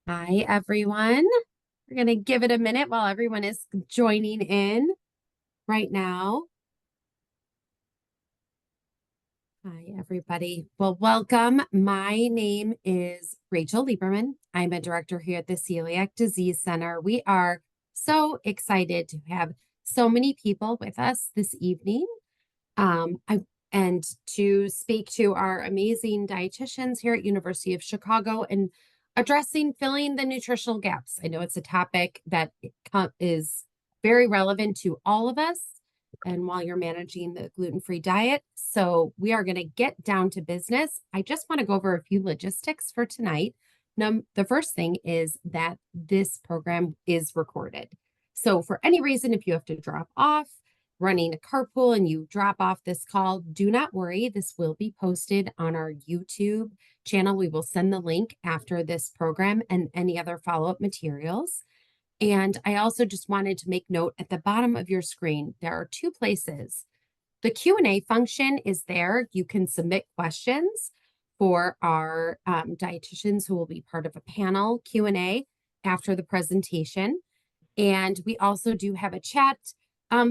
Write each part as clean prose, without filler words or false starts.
Hi, everyone. We're going to give it a minute while everyone is joining in right now. Hi, everybody. Well, welcome. My name is Rachel Lieberman. I'm a director here at the Celiac Disease Center. We are so excited to have so many people with us this evening. And to speak to our amazing dietitians here at University of Chicago and addressing filling the nutritional gaps. I know it's a topic that is very relevant to all of us and while you're managing the gluten-free diet. So we are going to get down to business. I just want to go over a few logistics for tonight. The first thing is that this program is recorded. So for any reason, if you have to drop off, running a carpool and you drop off this call, do not worry. This will be posted on our YouTube channel. We will send the link after this program and any other follow-up materials. And I also just wanted to make note at the bottom of your screen, there are two places. The Q&A function is there. You can submit questions for our dietitians who will be part of a panel Q&A after the presentation. And we also do have a chat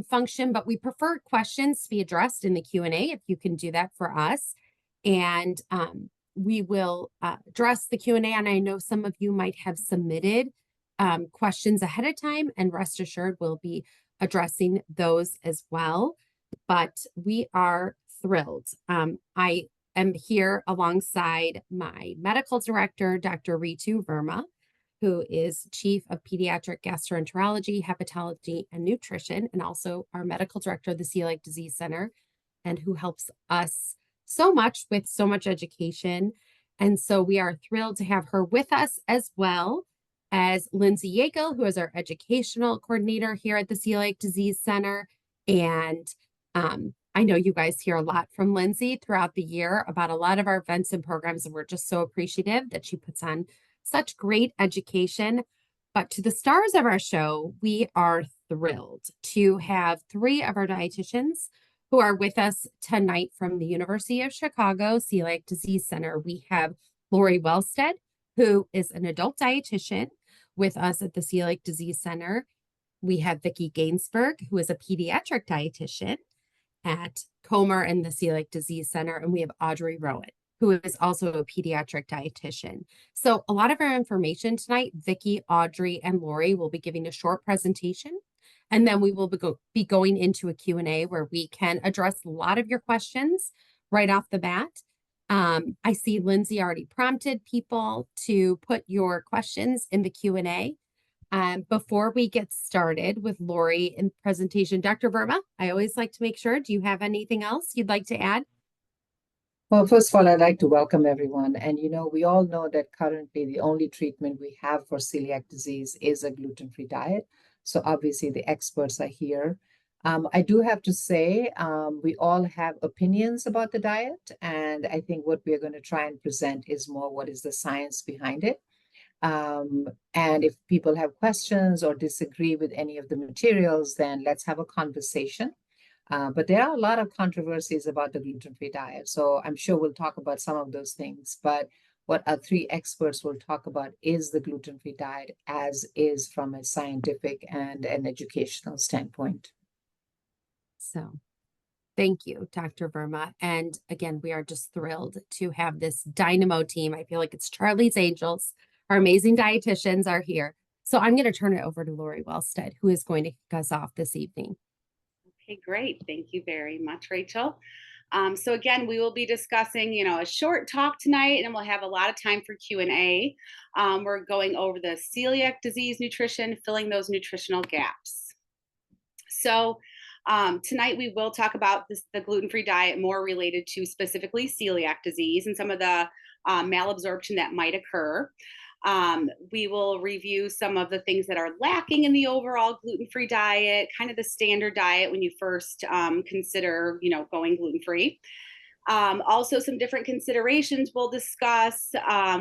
function, but we prefer questions to be addressed in the Q&A if you can do that for us. And we will address the Q&A. And I know some of you might have submitted questions ahead of time, and rest assured we'll be addressing those as well. But we are thrilled. I am here alongside my medical director, Dr. Ritu Verma, who is Chief of Pediatric Gastroenterology, Hepatology, and Nutrition, and also our medical director of the Celiac Disease Center, and who helps us so much with so much education. And so we are thrilled to have her with us, as well as Lindsay Yeagle, who is our educational coordinator here at the Celiac Disease Center. And I know you guys hear a lot from Lindsay throughout the year about a lot of our events and programs, and we're just so appreciative that she puts on such great education. But to the stars of our show, we are thrilled to have three of our dietitians who are with us tonight from the University of Chicago Celiac Disease Center. We have Lori Wellstead, who is an adult dietitian with us at the Celiac Disease Center. We have Vicki Gainsberg, who is a pediatric dietitian at Comer and the Celiac Disease Center. And we have Audrey Rowan, who is also a pediatric dietitian. So a lot of our information tonight, Vicki, Audrey, and Lori will be giving a short presentation. And then we will be going into a Q&A where we can address a lot of your questions right off the bat. I see Lindsay already prompted people to put your questions in the Q&A. Before we get started with Lori in presentation, Dr. Verma, I always like to make sure, do you have anything else you'd like to add? Well, first of all, I'd like to welcome everyone. And we all know that currently the only treatment we have for celiac disease is a gluten-free diet. So obviously the experts are here. I do have to say, we all have opinions about the diet. And I think what we're going to try and present is more what is the science behind it. And if people have questions or disagree with any of the materials, then let's have a conversation. But there are a lot of controversies about the gluten-free diet. So I'm sure we'll talk about some of those things. But what our three experts will talk about is the gluten-free diet as is from a scientific and an educational standpoint. So thank you, Dr. Verma. And again, we are just thrilled to have this dynamo team. I feel like it's Charlie's Angels. Our amazing dietitians are here. So I'm going to turn it over to Lori Wellstead, who is going to kick us off this evening. Okay, great. Thank you very much, Rachel. So again, we will be discussing, a short talk tonight, and we'll have a lot of time for Q&A. We're going over the celiac disease nutrition, filling those nutritional gaps. So tonight we will talk about the gluten-free diet more related to specifically celiac disease and some of the malabsorption that might occur. We will review some of the things that are lacking in the overall gluten-free diet, kind of the standard diet when you first consider, going gluten-free. Also, some different considerations we'll discuss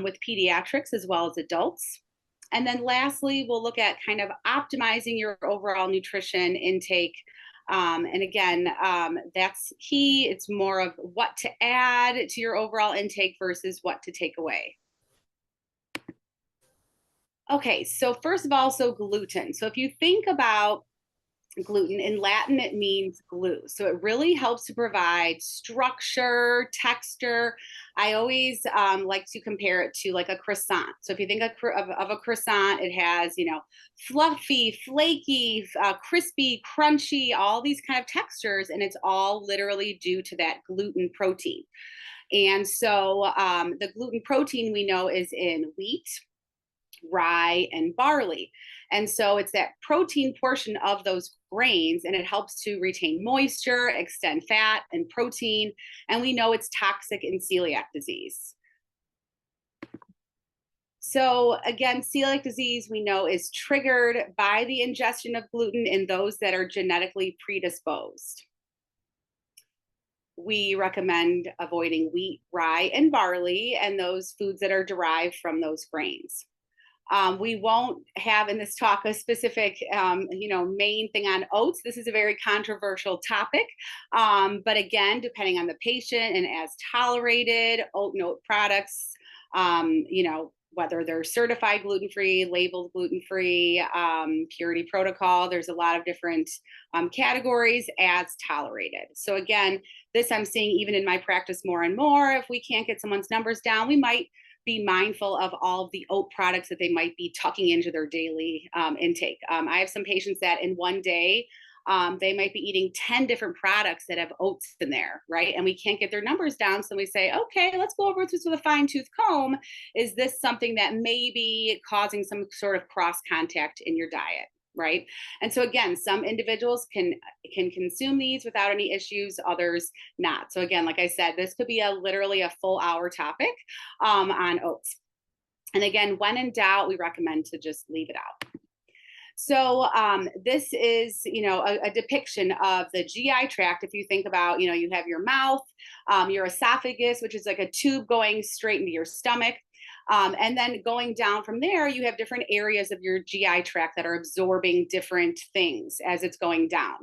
with pediatrics as well as adults. And then lastly, we'll look at kind of optimizing your overall nutrition intake. And again, that's key. It's more of what to add to your overall intake versus what to take away. Okay, so first of all, so gluten. So if you think about gluten, in Latin it means glue, so it really helps to provide structure, texture. I always like to compare it to like a croissant. So if you think of a croissant, it has, fluffy, flaky, crispy, crunchy, all these kind of textures, and it's all literally due to that gluten protein. And so the gluten protein we know is in wheat, rye, and barley. And so it's that protein portion of those grains, and it helps to retain moisture, extend fat and protein. And we know it's toxic in celiac disease. So again, celiac disease we know is triggered by the ingestion of gluten in those that are genetically predisposed. We recommend avoiding wheat, rye, and barley, and those foods that are derived from those grains. We won't have in this talk a specific, main thing on oats. This is a very controversial topic. But again, depending on the patient and as tolerated, oat and oat products, whether they're certified gluten-free, labeled gluten-free, purity protocol, there's a lot of different categories as tolerated. So again, this I'm seeing even in my practice more and more. If we can't get someone's numbers down, we might be mindful of all of the oat products that they might be tucking into their daily intake. I have some patients that in one day, they might be eating 10 different products that have oats in there, right? And we can't get their numbers down. So we say, okay, let's go over this with a fine tooth comb. Is this something that may be causing some sort of cross contact in your diet? Right. And so again, some individuals can consume these without any issues, others not. So again, like I said, this could be literally a full hour topic on oats. And again, when in doubt, we recommend to just leave it out. So this is, a depiction of the GI tract. If you think about, you have your mouth, your esophagus, which is like a tube going straight into your stomach. And then going down from there, you have different areas of your GI tract that are absorbing different things as it's going down.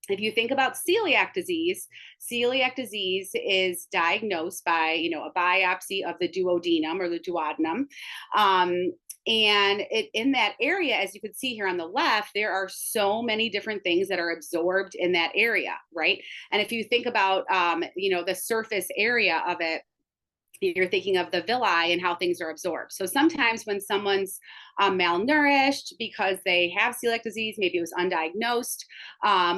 If you think about celiac disease is diagnosed by, a biopsy of the duodenum or the duodenum. And in that area, as you can see here on the left, there are so many different things that are absorbed in that area, right? And if you think about, the surface area of it, you're thinking of the villi and how things are absorbed. So sometimes when someone's malnourished because they have celiac disease, maybe it was undiagnosed,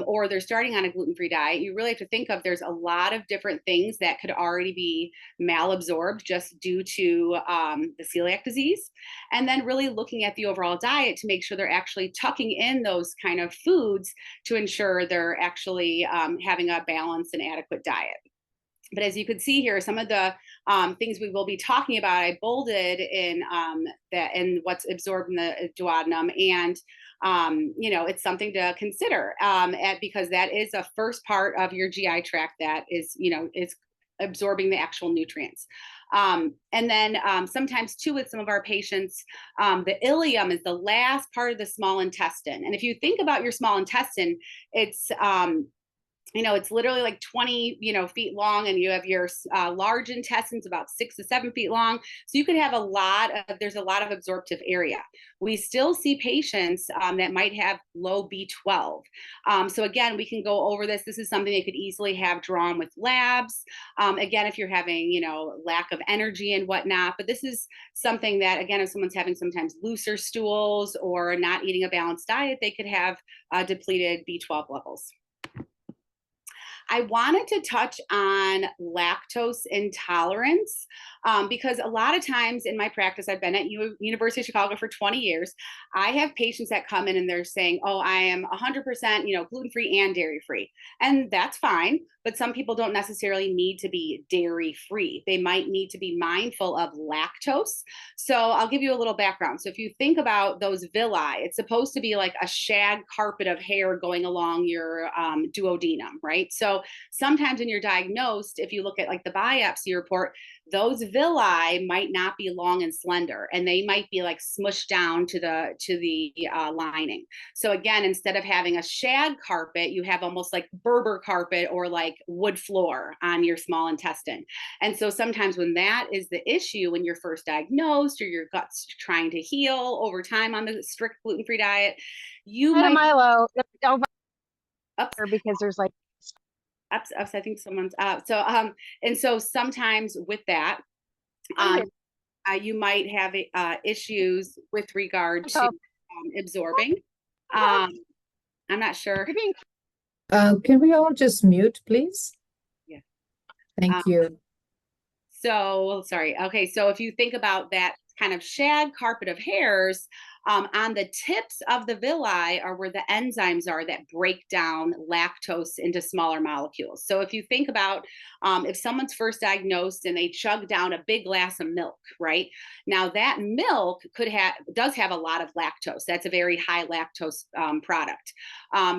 or they're starting on a gluten-free diet, you really have to think of there's a lot of different things that could already be malabsorbed just due to the celiac disease. And then really looking at the overall diet to make sure they're actually tucking in those kind of foods to ensure they're actually having a balanced and adequate diet. But as you can see here, some of the things we will be talking about, I bolded in that and what's absorbed in the duodenum, and it's something to consider because that is a first part of your GI tract that is absorbing the actual nutrients. And then sometimes too, with some of our patients, the ileum is the last part of the small intestine. And if you think about your small intestine, it's it's literally like 20, feet long, and you have your large intestines about 6 to 7 feet long. So you could have there's a lot of absorptive area. We still see patients that might have low B12. So again, we can go over this. This is something they could easily have drawn with labs. Again, if you're having, lack of energy and whatnot, but this is something that, again, if someone's having sometimes looser stools or not eating a balanced diet, they could have depleted B12 levels. I wanted to touch on lactose intolerance because a lot of times in my practice, I've been at University of Chicago for 20 years. I have patients that come in and they're saying, oh, I am 100%, gluten-free and dairy-free. And that's fine. But some people don't necessarily need to be dairy-free. They might need to be mindful of lactose. So I'll give you a little background. So if you think about those villi, it's supposed to be like a shag carpet of hair going along your duodenum, right? So So sometimes when you're diagnosed, if you look at like the biopsy report, those villi might not be long and slender, and they might be like smushed down to the lining. So again, instead of having a shag carpet, you have almost like Berber carpet or like wood floor on your small intestine. And so sometimes when that is the issue, when you're first diagnosed or your gut's trying to heal over time on the strict gluten-free diet, you Had a might Milo over ups, because there's like I think someone's and so sometimes with that, you might have issues with regard to absorbing. I'm not sure. Can we all just mute, please? Yeah. Thank you. So sorry. Okay. So if you think about that kind of shag carpet of hairs, on the tips of the villi are where the enzymes are that break down lactose into smaller molecules. So if you think about if someone's first diagnosed and they chug down a big glass of milk, right? Now that milk does have a lot of lactose. That's a very high lactose product,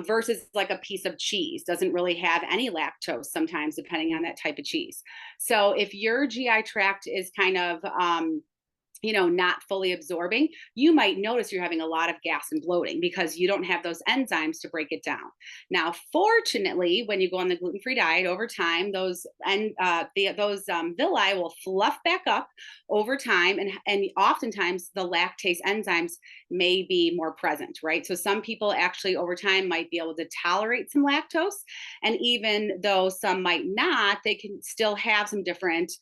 versus like a piece of cheese doesn't really have any lactose sometimes, depending on that type of cheese. So if your GI tract is kind of not fully absorbing, you might notice you're having a lot of gas and bloating because you don't have those enzymes to break it down. Now, fortunately, when you go on the gluten-free diet over time, those villi will fluff back up over time, and oftentimes the lactase enzymes may be more present, right? So some people actually over time might be able to tolerate some lactose, and even though some might not, they can still have some different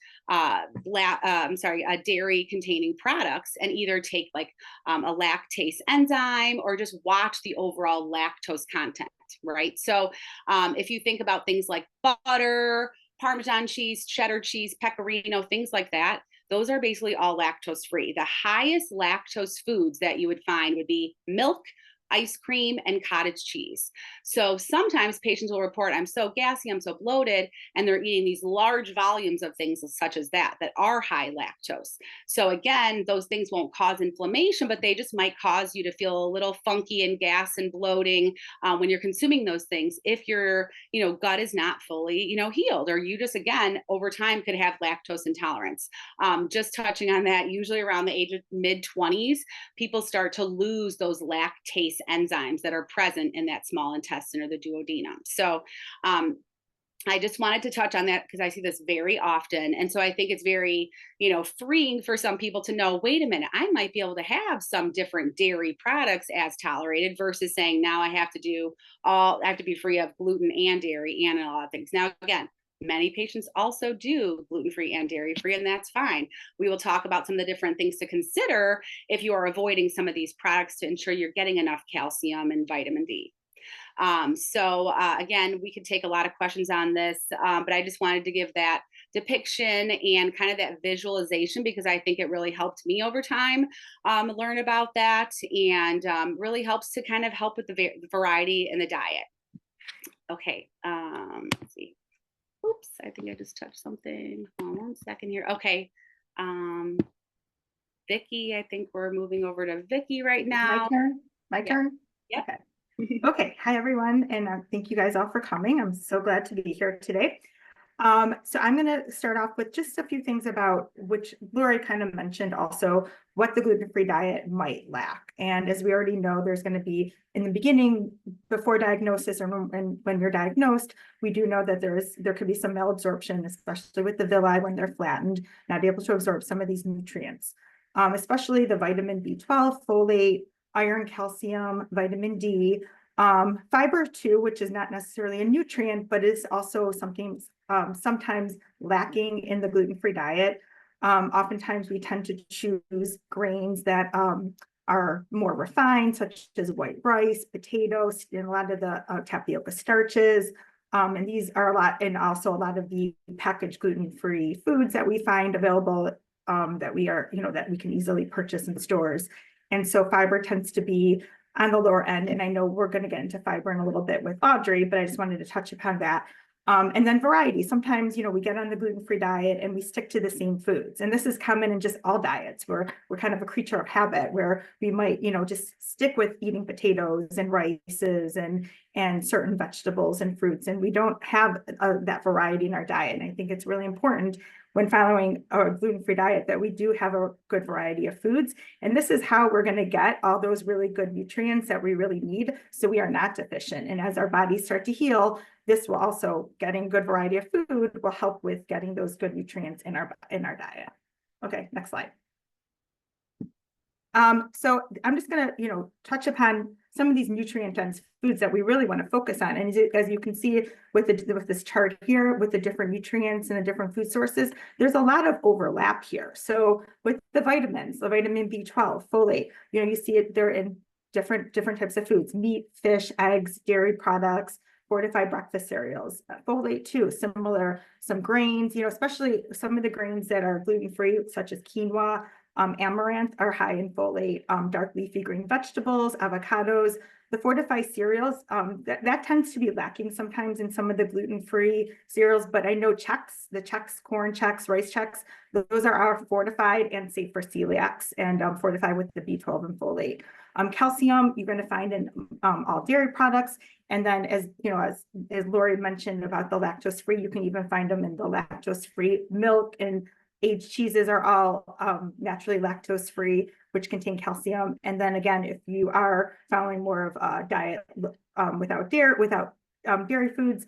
dairy containing products and either take like a lactase enzyme or just watch the overall lactose content, right? So if you think about things like butter, Parmesan cheese, cheddar cheese, pecorino, things like that, those are basically all lactose free. The highest lactose foods that you would find would be milk, ice cream, and cottage cheese. So sometimes patients will report, I'm so gassy, I'm so bloated, and they're eating these large volumes of things such as that are high lactose. So again, those things won't cause inflammation, but they just might cause you to feel a little funky and gas and bloating when you're consuming those things if your gut is not fully healed, or you just again over time could have lactose intolerance. Just touching on that, usually around the age of mid-20s, people start to lose those lactase enzymes that are present in that small intestine or the duodenum. So I just wanted to touch on that because I see this very often. And so I think it's very, freeing for some people to know, wait a minute, I might be able to have some different dairy products as tolerated versus saying now I have to be free of gluten and dairy and a lot of things. Now, again, many patients also do gluten-free and dairy-free, and that's fine. We will talk about some of the different things to consider if you are avoiding some of these products to ensure you're getting enough calcium and vitamin D. Again, we could take a lot of questions on this, but I just wanted to give that depiction and kind of that visualization because I think it really helped me over time learn about that, and really helps to kind of help with the variety in the diet. Okay, let's see. Oops, I think I just touched something. Hold on 1 second here. Okay. Vicki, I think we're moving over to Vicki right now. My turn? Yep. Okay. Okay. Hi, everyone. And thank you guys all for coming. I'm so glad to be here today. So I'm going to start off with just a few things about which Lori kind of mentioned also what the gluten-free diet might lack. And as we already know, there's going to be in the beginning, before diagnosis or when you're diagnosed, we do know that there could be some malabsorption, especially with the villi when they're flattened, not able to absorb some of these nutrients, especially the vitamin B12, folate, iron, calcium, vitamin D, fiber too, which is not necessarily a nutrient, but is also something sometimes lacking in the gluten-free diet. Oftentimes we tend to choose grains that are more refined, such as white rice, potatoes, and a lot of the tapioca starches. And these are and also a lot of the packaged gluten-free foods that we find available that we can easily purchase in stores. And so fiber tends to be on the lower end. And I know we're going to get into fiber in a little bit with Audrey, but I just wanted to touch upon that. And then variety. Sometimes, we get on the gluten-free diet and we stick to the same foods. And this is common in just all diets where we're kind of a creature of habit, where we might, just stick with eating potatoes and rices and certain vegetables and fruits. And we don't have that variety in our diet. And I think it's really important when following a gluten-free diet that we do have a good variety of foods. And this is how we're going to get all those really good nutrients that we really need, so we are not deficient. And as our bodies start to heal, this will also, getting good variety of food will help with getting those good nutrients in our diet. Okay, next slide. So I'm just going to, touch upon some of these nutrient-dense foods that we really want to focus on. And as you can see with this chart here, with the different nutrients and the different food sources, there's a lot of overlap here. So with the vitamins, the vitamin B12, folate, you see it, they're in different types of foods: meat, fish, eggs, dairy products, fortified breakfast cereals. Folate too, similar, some grains, especially some of the grains that are gluten-free, such as quinoa, amaranth, are high in folate. Dark leafy green vegetables, avocados, the fortified cereals, that tends to be lacking sometimes in some of the gluten-free cereals, but I know the Chex, corn Chex, rice Chex, those are fortified and safe for celiacs and fortified with the B12 and folate. Calcium, you're going to find in all dairy products. And then as Lori mentioned about the lactose-free, you can even find them in the lactose-free milk, and aged cheeses are all naturally lactose-free, which contain calcium. And then again, if you are following more of a diet without dairy foods,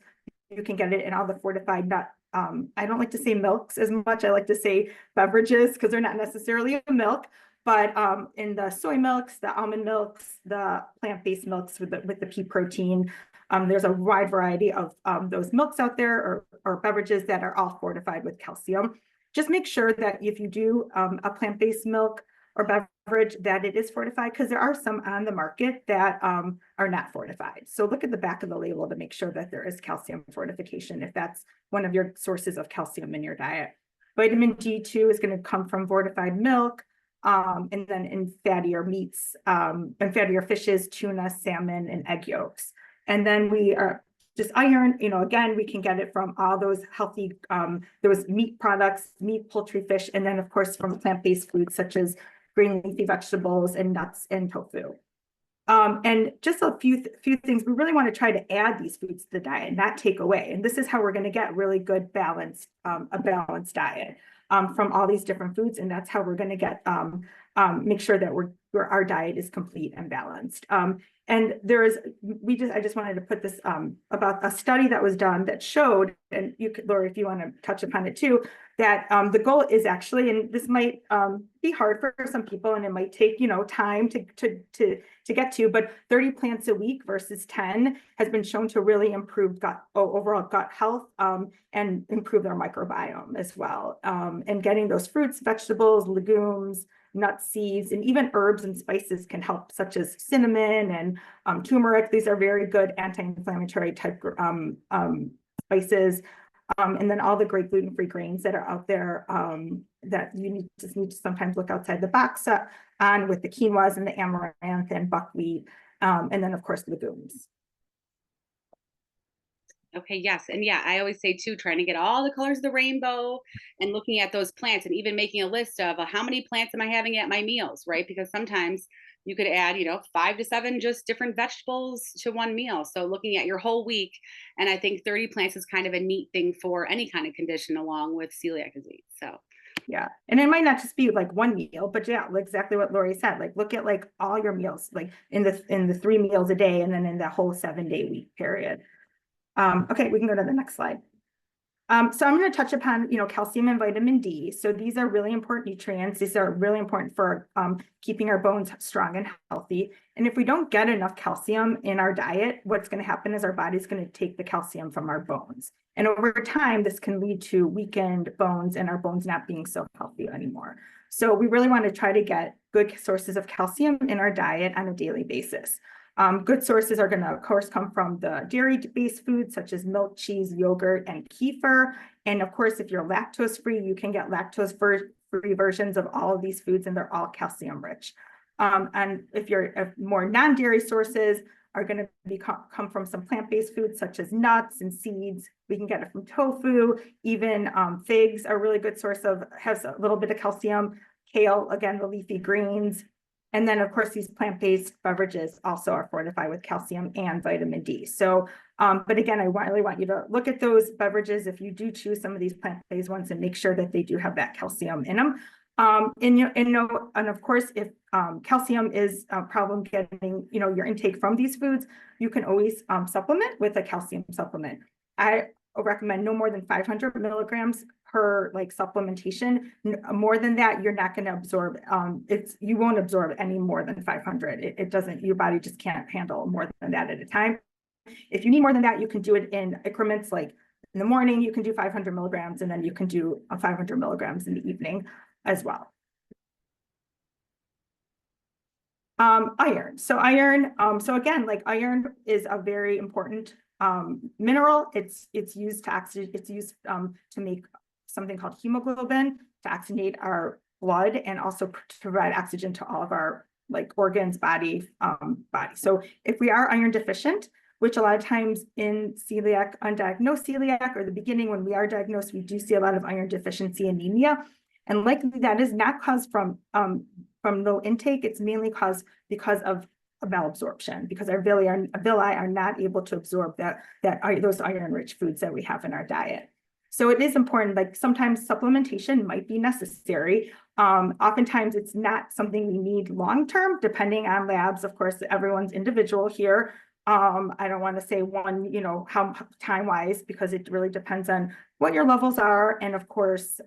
you can get it in all the fortified nut. I don't like to say milks as much. I like to say beverages, because they're not necessarily a milk, but in the soy milks, the almond milks, the plant-based milks with the pea protein, there's a wide variety of those milks out there, or beverages that are all fortified with calcium. Just make sure that if you do a plant-based milk or beverage, that it is fortified, because there are some on the market that are not fortified. So look at the back of the label to make sure that there is calcium fortification, if that's one of your sources of calcium in your diet. Vitamin D2 is going to come from fortified milk, and then in fattier meats, and fattier fishes, tuna, salmon, and egg yolks. And then we are just iron, again, we can get it from all those healthy, those meat products, meat, poultry, fish, and then of course from plant-based foods such as green leafy vegetables and nuts and tofu. And just a few things, we really want to try to add these foods to the diet, not take away. And this is how we're going to get really good balanced, a balanced diet from all these different foods. And that's how we're going to get, make sure that our diet is complete and balanced. And I just wanted to put this about a study that was done that showed, and you could, Lori, if you want to touch upon it too, that the goal is actually, and this might be hard for some people, and it might take time to get to, but 30 plants a week versus 10 has been shown to really improve overall gut health and improve their microbiome as well. And getting those fruits, vegetables, legumes, nuts, seeds, and even herbs and spices can help, such as cinnamon and turmeric. These are very good anti-inflammatory type spices. And then all the great gluten-free grains that are out there that you just need to sometimes look outside the box on, with the quinoas and the amaranth and buckwheat, and then of course legumes. Okay, yes. And yeah, I always say too, trying to get all the colors of the rainbow and looking at those plants, and even making a list of how many plants am I having at my meals, right? Because sometimes you could add, 5 to 7 just different vegetables to one meal. So looking at your whole week, and I think 30 plants is kind of a neat thing for any kind of condition along with celiac disease. So yeah, and it might not just be like one meal, but yeah, exactly what Lori said. Like look at like all your meals, like in the 3 meals a day, and then in the whole 7-day week period. Okay, we can go to the next slide. So I'm going to touch upon, calcium and vitamin D. So these are really important nutrients. These are really important for keeping our bones strong and healthy. And if we don't get enough calcium in our diet, what's going to happen is our body's going to take the calcium from our bones. And over time, this can lead to weakened bones and our bones not being so healthy anymore. So we really want to try to get good sources of calcium in our diet on a daily basis. Good sources are going to, of course, come from the dairy-based foods such as milk, cheese, yogurt, and kefir. And of course, if you're lactose-free, you can get lactose-free versions of all of these foods, and they're all calcium-rich. And if you're more non-dairy sources, are going to come from some plant-based foods such as nuts and seeds. We can get it from tofu. Even figs are a really good source of, has a little bit of calcium. Kale, again, the leafy greens. And then, of course, these plant-based beverages also are fortified with calcium and vitamin D. So, but again, I really want you to look at those beverages if you do choose some of these plant-based ones and make sure that they do have that calcium in them. And of course, if calcium is a problem getting, your intake from these foods, you can always supplement with a calcium supplement. I recommend no more than 500 milligrams per supplementation. More than that, you're not going to absorb. You won't absorb any more than 500. It doesn't. Your body just can't handle more than that at a time. If you need more than that, you can do it in increments. Like in the morning, you can do 500 milligrams, and then you can do 500 milligrams in the evening as well. Iron. So again, iron is a very important mineral. It's used to make something called hemoglobin to oxygenate our blood and also to provide oxygen to all of our organs, body. So if we are iron deficient, which a lot of times in celiac, undiagnosed celiac, or the beginning when we are diagnosed, we do see a lot of iron deficiency anemia. And likely that is not caused from low intake. It's mainly caused because of malabsorption, because our villi are not able to absorb those iron-rich foods that we have in our diet. So it is important, sometimes supplementation might be necessary. Oftentimes it's not something we need long-term, depending on labs. Of course, everyone's individual here. I don't want to say one, how time-wise, because it really depends on what your levels are. And of course,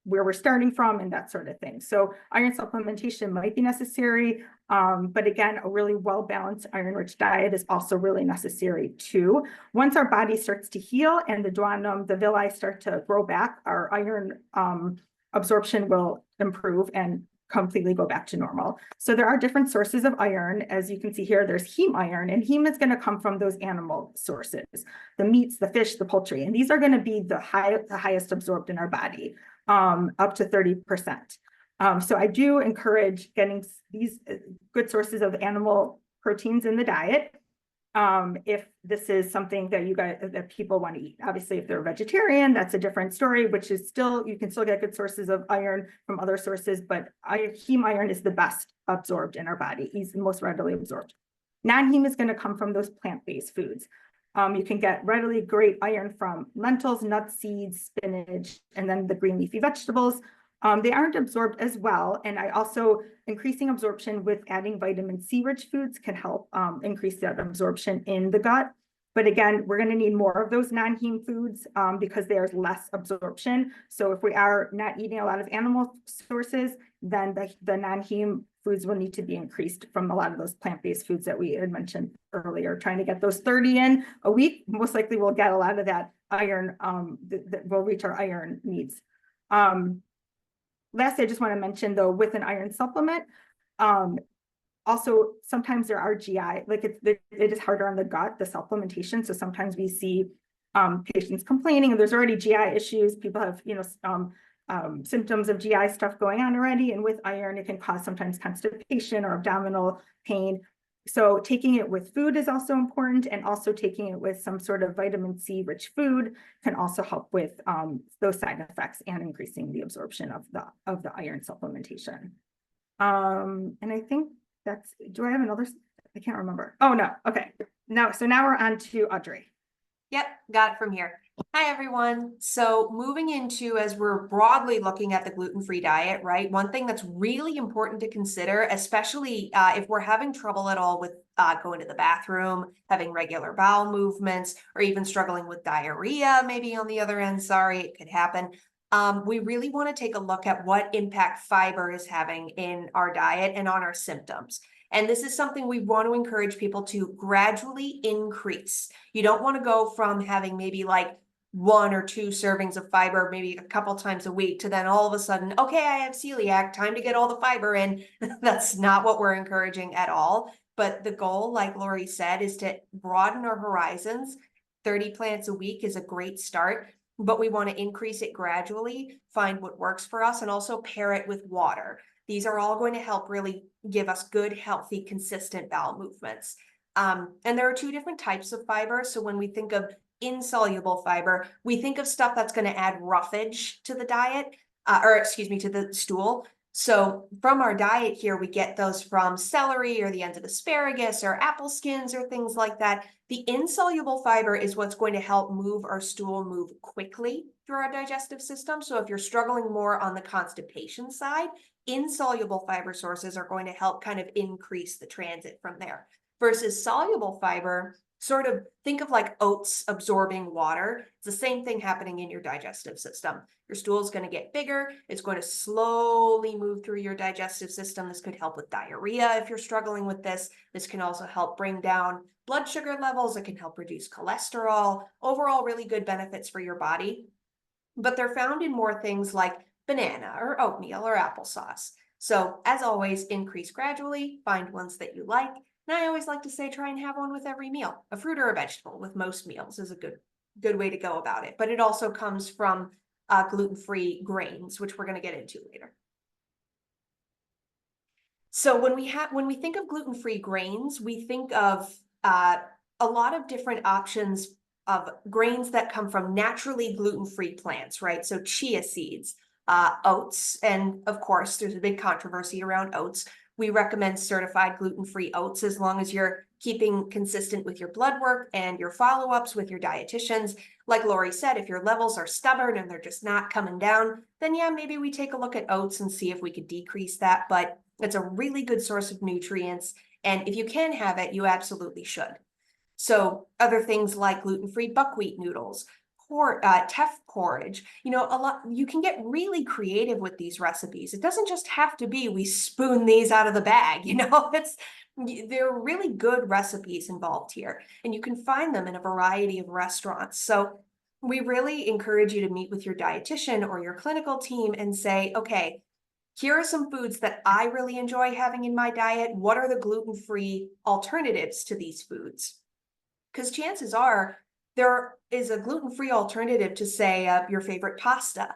where we're starting from and that sort of thing. So iron supplementation might be necessary. But again, a really well-balanced iron-rich diet is also really necessary too. Once our body starts to heal and the villi start to grow back, our iron absorption will improve and completely go back to normal. So there are different sources of iron. As you can see here, there's heme iron, and heme is going to come from those animal sources, the meats, the fish, the poultry, and these are going to be the highest absorbed in our body, up to 30%. So I do encourage getting these good sources of animal proteins in the diet. If this is something that people want to eat. Obviously, if they're vegetarian, that's a different story, which is you can still get good sources of iron from other sources, but heme iron is the best absorbed in our body. He's the most readily absorbed. Non-heme is going to come from those plant-based foods. You can get readily great iron from lentils, nuts, seeds, spinach, and then the green leafy vegetables. They aren't absorbed as well. And increasing absorption with adding vitamin C rich foods can help increase that absorption in the gut. But again, we're going to need more of those non-heme foods because there's less absorption. So if we are not eating a lot of animal sources, then the non-heme foods will need to be increased from a lot of those plant-based foods that we had mentioned earlier. Trying to get those 30 in a week, most likely we'll get a lot of that iron, that will reach our iron needs. Lastly, I just want to mention though, with an iron supplement, also sometimes there are GI, it is harder on the gut, the supplementation. So sometimes we see patients complaining, and there's already GI issues. People have, symptoms of GI stuff going on already. And with iron, it can cause sometimes constipation or abdominal pain. So taking it with food is also important, and also taking it with some sort of vitamin C rich food can also help with those side effects and increasing the absorption of the iron supplementation. And I think do I have another? I can't remember. Oh no, okay. So now we're on to Audrey. Yep, got it from here. Hi, everyone. So moving into, as we're broadly looking at the gluten-free diet, right? One thing that's really important to consider, especially if we're having trouble at all with going to the bathroom, having regular bowel movements, or even struggling with diarrhea, maybe on the other end, sorry, it could happen. We really want to take a look at what impact fiber is having in our diet and on our symptoms. And this is something we want to encourage people to gradually increase. You don't want to go from having maybe 1 or 2 servings of fiber, maybe a couple times a week, to then all of a sudden, okay, I have celiac, time to get all the fiber in. That's not what we're encouraging at all. But the goal, like Lori said, is to broaden our horizons. 30 plants a week is a great start, but we want to increase it gradually, find what works for us, and also pair it with water. These are all going to help really give us good, healthy, consistent bowel movements. And there are two different types of fiber. So when we think of insoluble fiber, we think of stuff that's going to add roughage to the diet, to the stool. So from our diet here, we get those from celery or the ends of asparagus or apple skins or things like that. The insoluble fiber is what's going to help move our stool move quickly through our digestive system. So if you're struggling more on the constipation side, insoluble fiber sources are going to help kind of increase the transit from there. Versus soluble fiber, sort of think of like oats absorbing water. It's the same thing happening in your digestive system. Your stool is going to get bigger. It's going to slowly move through your digestive system. This could help with diarrhea if you're struggling with this. This can also help bring down blood sugar levels. It can help reduce cholesterol. Overall, really good benefits for your body. But they're found in more things like banana or oatmeal or applesauce. So as always, increase gradually, find ones that you like. And I always like to say, try and have one with every meal. A fruit or a vegetable with most meals is a good way to go about it. But it also comes from gluten-free grains, which we're going to get into later. So when we think of gluten-free grains, we think of a lot of different options of grains that come from naturally gluten-free plants, right? So chia seeds, oats, and of course, there's a big controversy around oats. We recommend certified gluten-free oats as long as you're keeping consistent with your blood work and your follow-ups with your dietitians. Like Lori said, if your levels are stubborn and they're just not coming down, then yeah, maybe we take a look at oats and see if we could decrease that. But it's a really good source of nutrients. And if you can have it, you absolutely should. So other things like gluten-free buckwheat noodles, teff porridge, you can get really creative with these recipes. It doesn't just have to be we spoon these out of the bag, there are really good recipes involved here, and you can find them in a variety of restaurants. So we really encourage you to meet with your dietitian or your clinical team and say, okay, here are some foods that I really enjoy having in my diet. What are the gluten-free alternatives to these foods? Because chances are there is a gluten-free alternative to, say, your favorite pasta.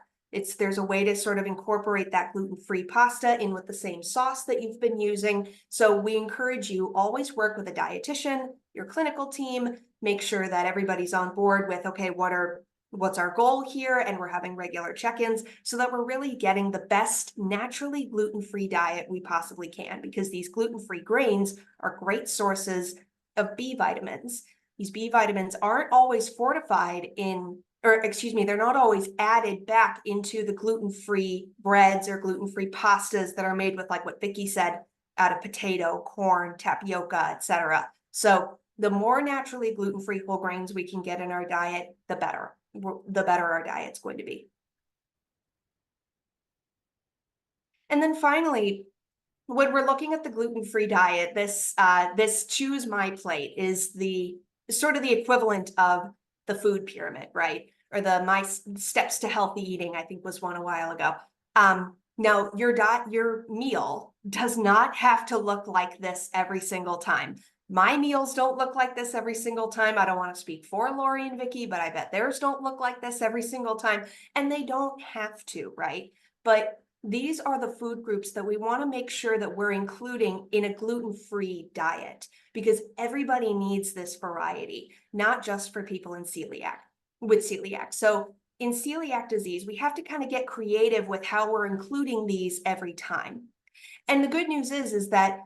There's a way to sort of incorporate that gluten-free pasta in with the same sauce that you've been using. So we encourage you always work with a dietitian, your clinical team, make sure that everybody's on board with, okay, what's our goal here? And we're having regular check-ins so that we're really getting the best naturally gluten-free diet we possibly can, because these gluten-free grains are great sources of B vitamins. These B vitamins aren't always they're not always added back into the gluten-free breads or gluten-free pastas that are made with, like what Vicki said, out of potato, corn, tapioca, etc. So the more naturally gluten-free whole grains we can get in our diet, the better our diet's going to be. And then finally, when we're looking at the gluten-free diet, this choose my plate is sort of the equivalent of the food pyramid, right? Or the my steps to healthy eating, I think was one a while ago. Now your meal does not have to look like this every single time. My meals don't look like this every single time. I don't want to speak for Lori and Vicki, but I bet theirs don't look like this every single time. And they don't have to, right? But these are the food groups that we want to make sure that we're including in a gluten-free diet, because everybody needs this variety, not just for people with celiac. So in celiac disease, we have to kind of get creative with how we're including these every time. And the good news is that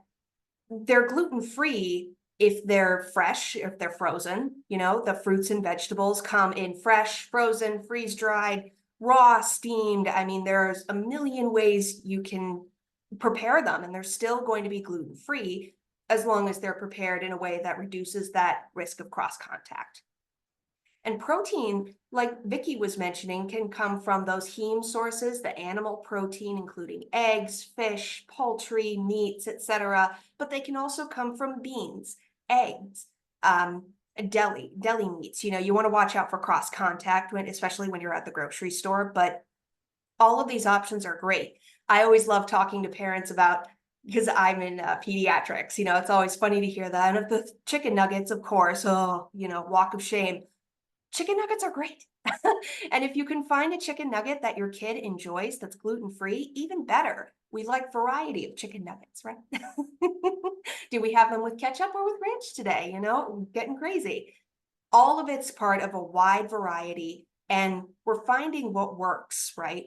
they're gluten-free if they're fresh, if they're frozen. The fruits and vegetables come in fresh, frozen, freeze-dried, raw, steamed. I mean, there's a million ways you can prepare them, and they're still going to be gluten-free as long as they're prepared in a way that reduces that risk of cross-contact. And protein, like Vicki was mentioning, can come from those heme sources, the animal protein, including eggs, fish, poultry, meats, etc. But they can also come from beans, eggs, deli meats. You want to watch out for cross contact especially when you're at the grocery store, but all of these options are great. I always love talking to parents because I'm in pediatrics, it's always funny to hear that. And if the chicken nuggets, of course, walk of shame. Chicken nuggets are great. And if you can find a chicken nugget that your kid enjoys that's gluten-free, even better. We like variety of chicken nuggets, right? Do we have them with ketchup or with ranch today? You know, getting crazy. All of it's part of a wide variety, and we're finding what works, right?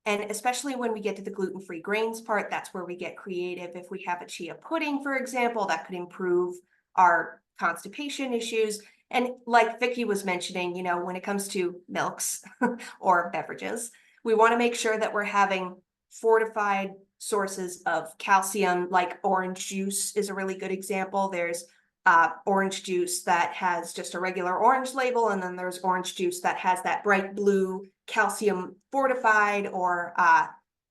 And especially when we get to the gluten-free grains part, that's where we get creative. If we have a chia pudding, for example, that could improve our constipation issues. And like Vicky was mentioning, you know, when it comes to milks or beverages, we want to make sure that we're having fortified sources of calcium, like orange juice is a really good example. There's orange juice that has just a regular orange label, and then there's orange juice that has that bright blue calcium fortified, or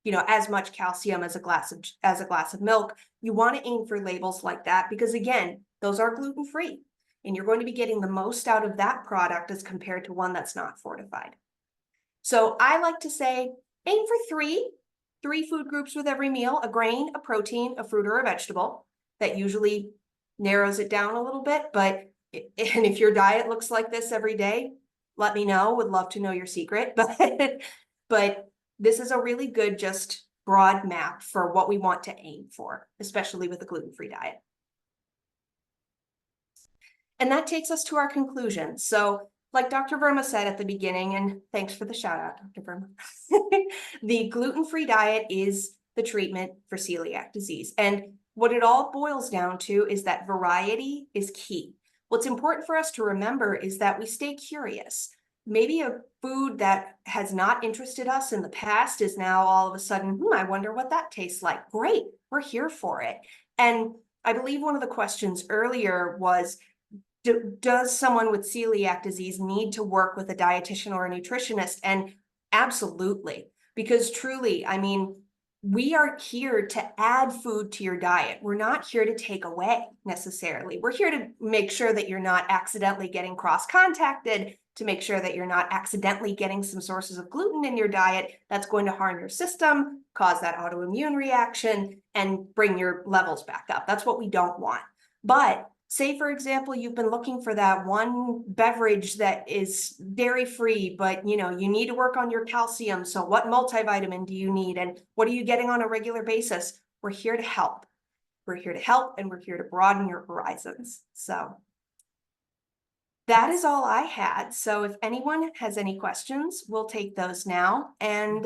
you know, as much calcium as a glass of milk. You want to aim for labels like that because, again, those are gluten-free, and you're going to be getting the most out of that product as compared to one that's not fortified. So I like to say aim for three food groups with every meal: a grain, a protein, a fruit, or a vegetable. That usually narrows it down a little bit, but and if your diet looks like this every day, let me know. Would love to know your secret, but this is a really good, just broad map for what we want to aim for, especially with a gluten-free diet. And that takes us to our conclusion. So like Dr. Verma said at the beginning, and thanks for the shout out, Dr. Verma, the gluten-free diet is the treatment for celiac disease. And what it all boils down to is that variety is key. What's important for us to remember is that we stay curious. Maybe a food that has not interested us in the past is now all of a sudden, I wonder what that tastes like. Great, we're here for it. And I believe one of the questions earlier was, does someone with celiac disease need to work with a dietitian or a nutritionist? And absolutely, because truly, I mean, we are here to add food to your diet. We're not here to take away necessarily. We're here to make sure that you're not accidentally getting cross-contacted, to make sure that you're not accidentally getting some sources of gluten in your diet that's going to harm your system, cause that autoimmune reaction, and bring your levels back up. That's what we don't want. But say, for example, you've been looking for that one beverage that is dairy-free, but you know, you need to work on your calcium. So what multivitamin do you need? And what are you getting on a regular basis? We're here to help. We're here to help, and we're here to broaden your horizons. So that is all I had. So if anyone has any questions, we'll take those now. And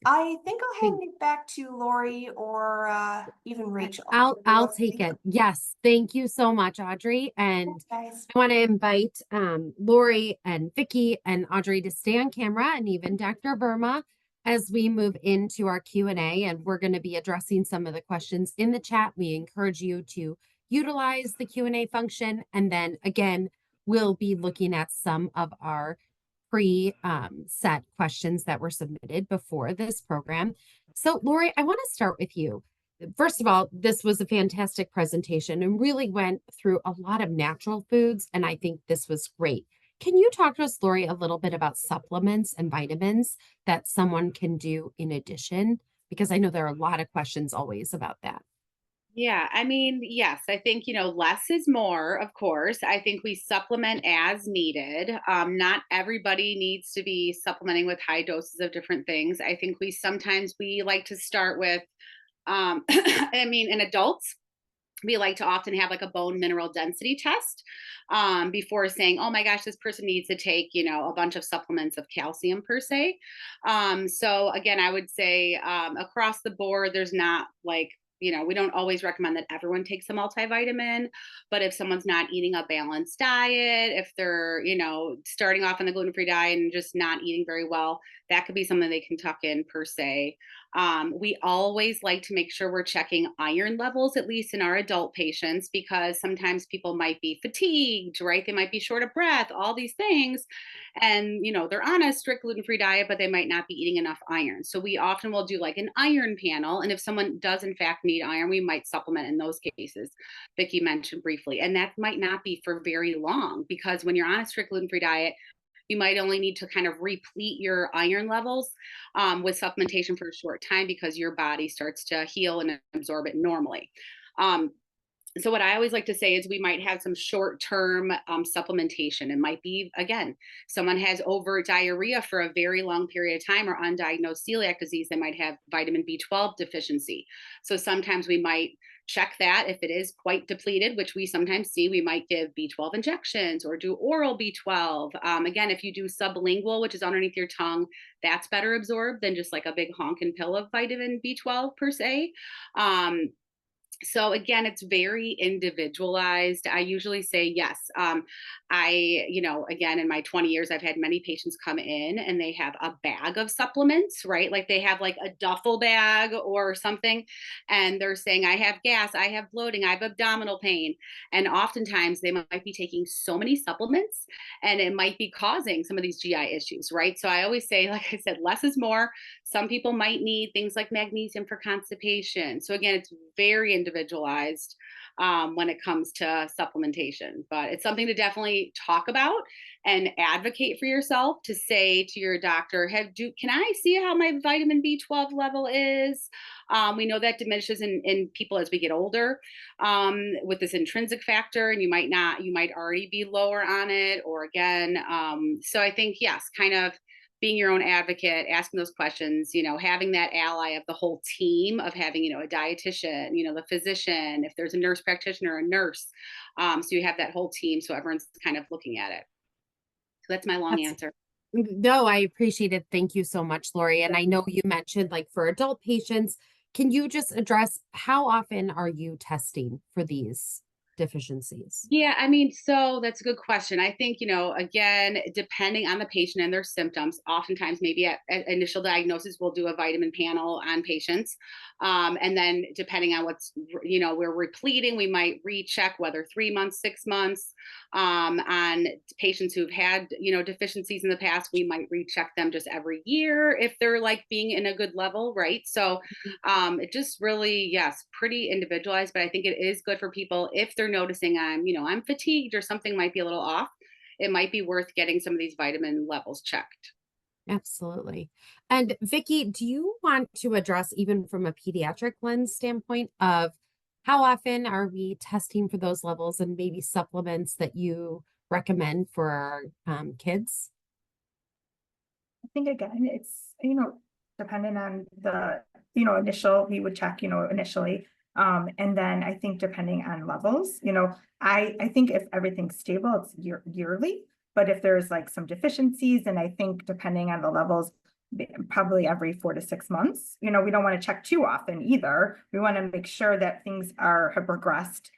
I think I'll hand it back to Lori or even Rachel. I'll take it. Yes. Thank you so much, Audrey. And Guys. I want to invite Lori and Vicky and Audrey to stay on camera, and even Dr. Verma, as we move into our Q&A, and we're going to be addressing some of the questions in the chat. We encourage you to utilize the Q&A function. And then again, we'll be looking at some of our pre-set questions that were submitted before this program. So Lori, I want to start with you. First of all, this was a fantastic presentation and really went through a lot of natural foods, and I think this was great. Can you talk to us, Lori, a little bit about supplements and vitamins that someone can do in addition? Because I know there are a lot of questions always about that. Yeah, I mean, yes, I think, less is more, of course. I think we supplement as needed. Not everybody needs to be supplementing with high doses of different things. I think sometimes we like to start with, I mean, in adults, we like to often have like a bone mineral density test before saying, oh my gosh, this person needs to take, a bunch of supplements of calcium per se. So again, I would say across the board, there's not like, we don't always recommend that everyone takes a multivitamin, but if someone's not eating a balanced diet, if they're, starting off on the gluten-free diet and just not eating very well, that could be something they can tuck in per se. We always like to make sure we're checking iron levels, at least in our adult patients, because sometimes people might be fatigued, right? They might be short of breath, all these things. And, they're on a strict gluten-free diet, but they might not be eating enough iron. So we often will do like an iron panel. And if someone does in fact need iron, we might supplement in those cases, Vicki mentioned briefly. And that might not be for very long, because when you're on a strict gluten-free diet, you might only need to kind of replete your iron levels with supplementation for a short time, because your body starts to heal and absorb it normally. So what I always like to say is we might have some short-term supplementation. It might be, again, someone has overt diarrhea for a very long period of time or undiagnosed celiac disease. They might have vitamin B12 deficiency. So sometimes we might check that if it is quite depleted, which we sometimes see. We might give B12 injections or do oral B12. Again, if you do sublingual, which is underneath your tongue, that's better absorbed than just like a big honking pill of vitamin B12 per se. So again, it's very individualized. I usually say yes. Again, in my 20 years, I've had many patients come in and they have a bag of supplements, right? Like they have like a duffel bag or something, and they're saying, I have gas, I have bloating, I have abdominal pain. And oftentimes they might be taking so many supplements and it might be causing some of these GI issues, right? So I always say, like I said, less is more. Some people might need things like magnesium for constipation. So again, it's very individualized when it comes to supplementation, but it's something to definitely talk about and advocate for yourself to say to your doctor, can I see how my vitamin B12 level is? We know that diminishes in people as we get older with this intrinsic factor, and you might already be lower on it, or again. So I think, yes, kind of being your own advocate, asking those questions, having that ally of the whole team of having, a dietitian, the physician, if there's a nurse practitioner, a nurse. So you have that whole team. So everyone's kind of looking at it. So that's my long answer. No, I appreciate it. Thank you so much, Lori. And I know you mentioned like for adult patients, can you just address how often are you testing for these deficiencies? Yeah, so that's a good question. I think, again, depending on the patient and their symptoms, oftentimes maybe at initial diagnosis, we'll do a vitamin panel on patients. And then depending on we're repleting, we might recheck whether 3 months, 6 months. On patients who've had, deficiencies in the past, we might recheck them just every year if they're like being in a good level, right? So it just really, yes, pretty individualized, but I think it is good for people if they're noticing I'm fatigued or something might be a little off. It might be worth getting some of these vitamin levels checked. Absolutely. And Vicky, do you want to address even from a pediatric lens standpoint of how often are we testing for those levels and maybe supplements that you recommend for our kids? I think again, it's, dependent on the, initial, we would check, initially. And then I think depending on levels, I think if everything's stable, it's yearly. But if there's like some deficiencies, and I think depending on the levels, probably every 4 to 6 months. We don't want to check too often either. We want to make sure that things have progressed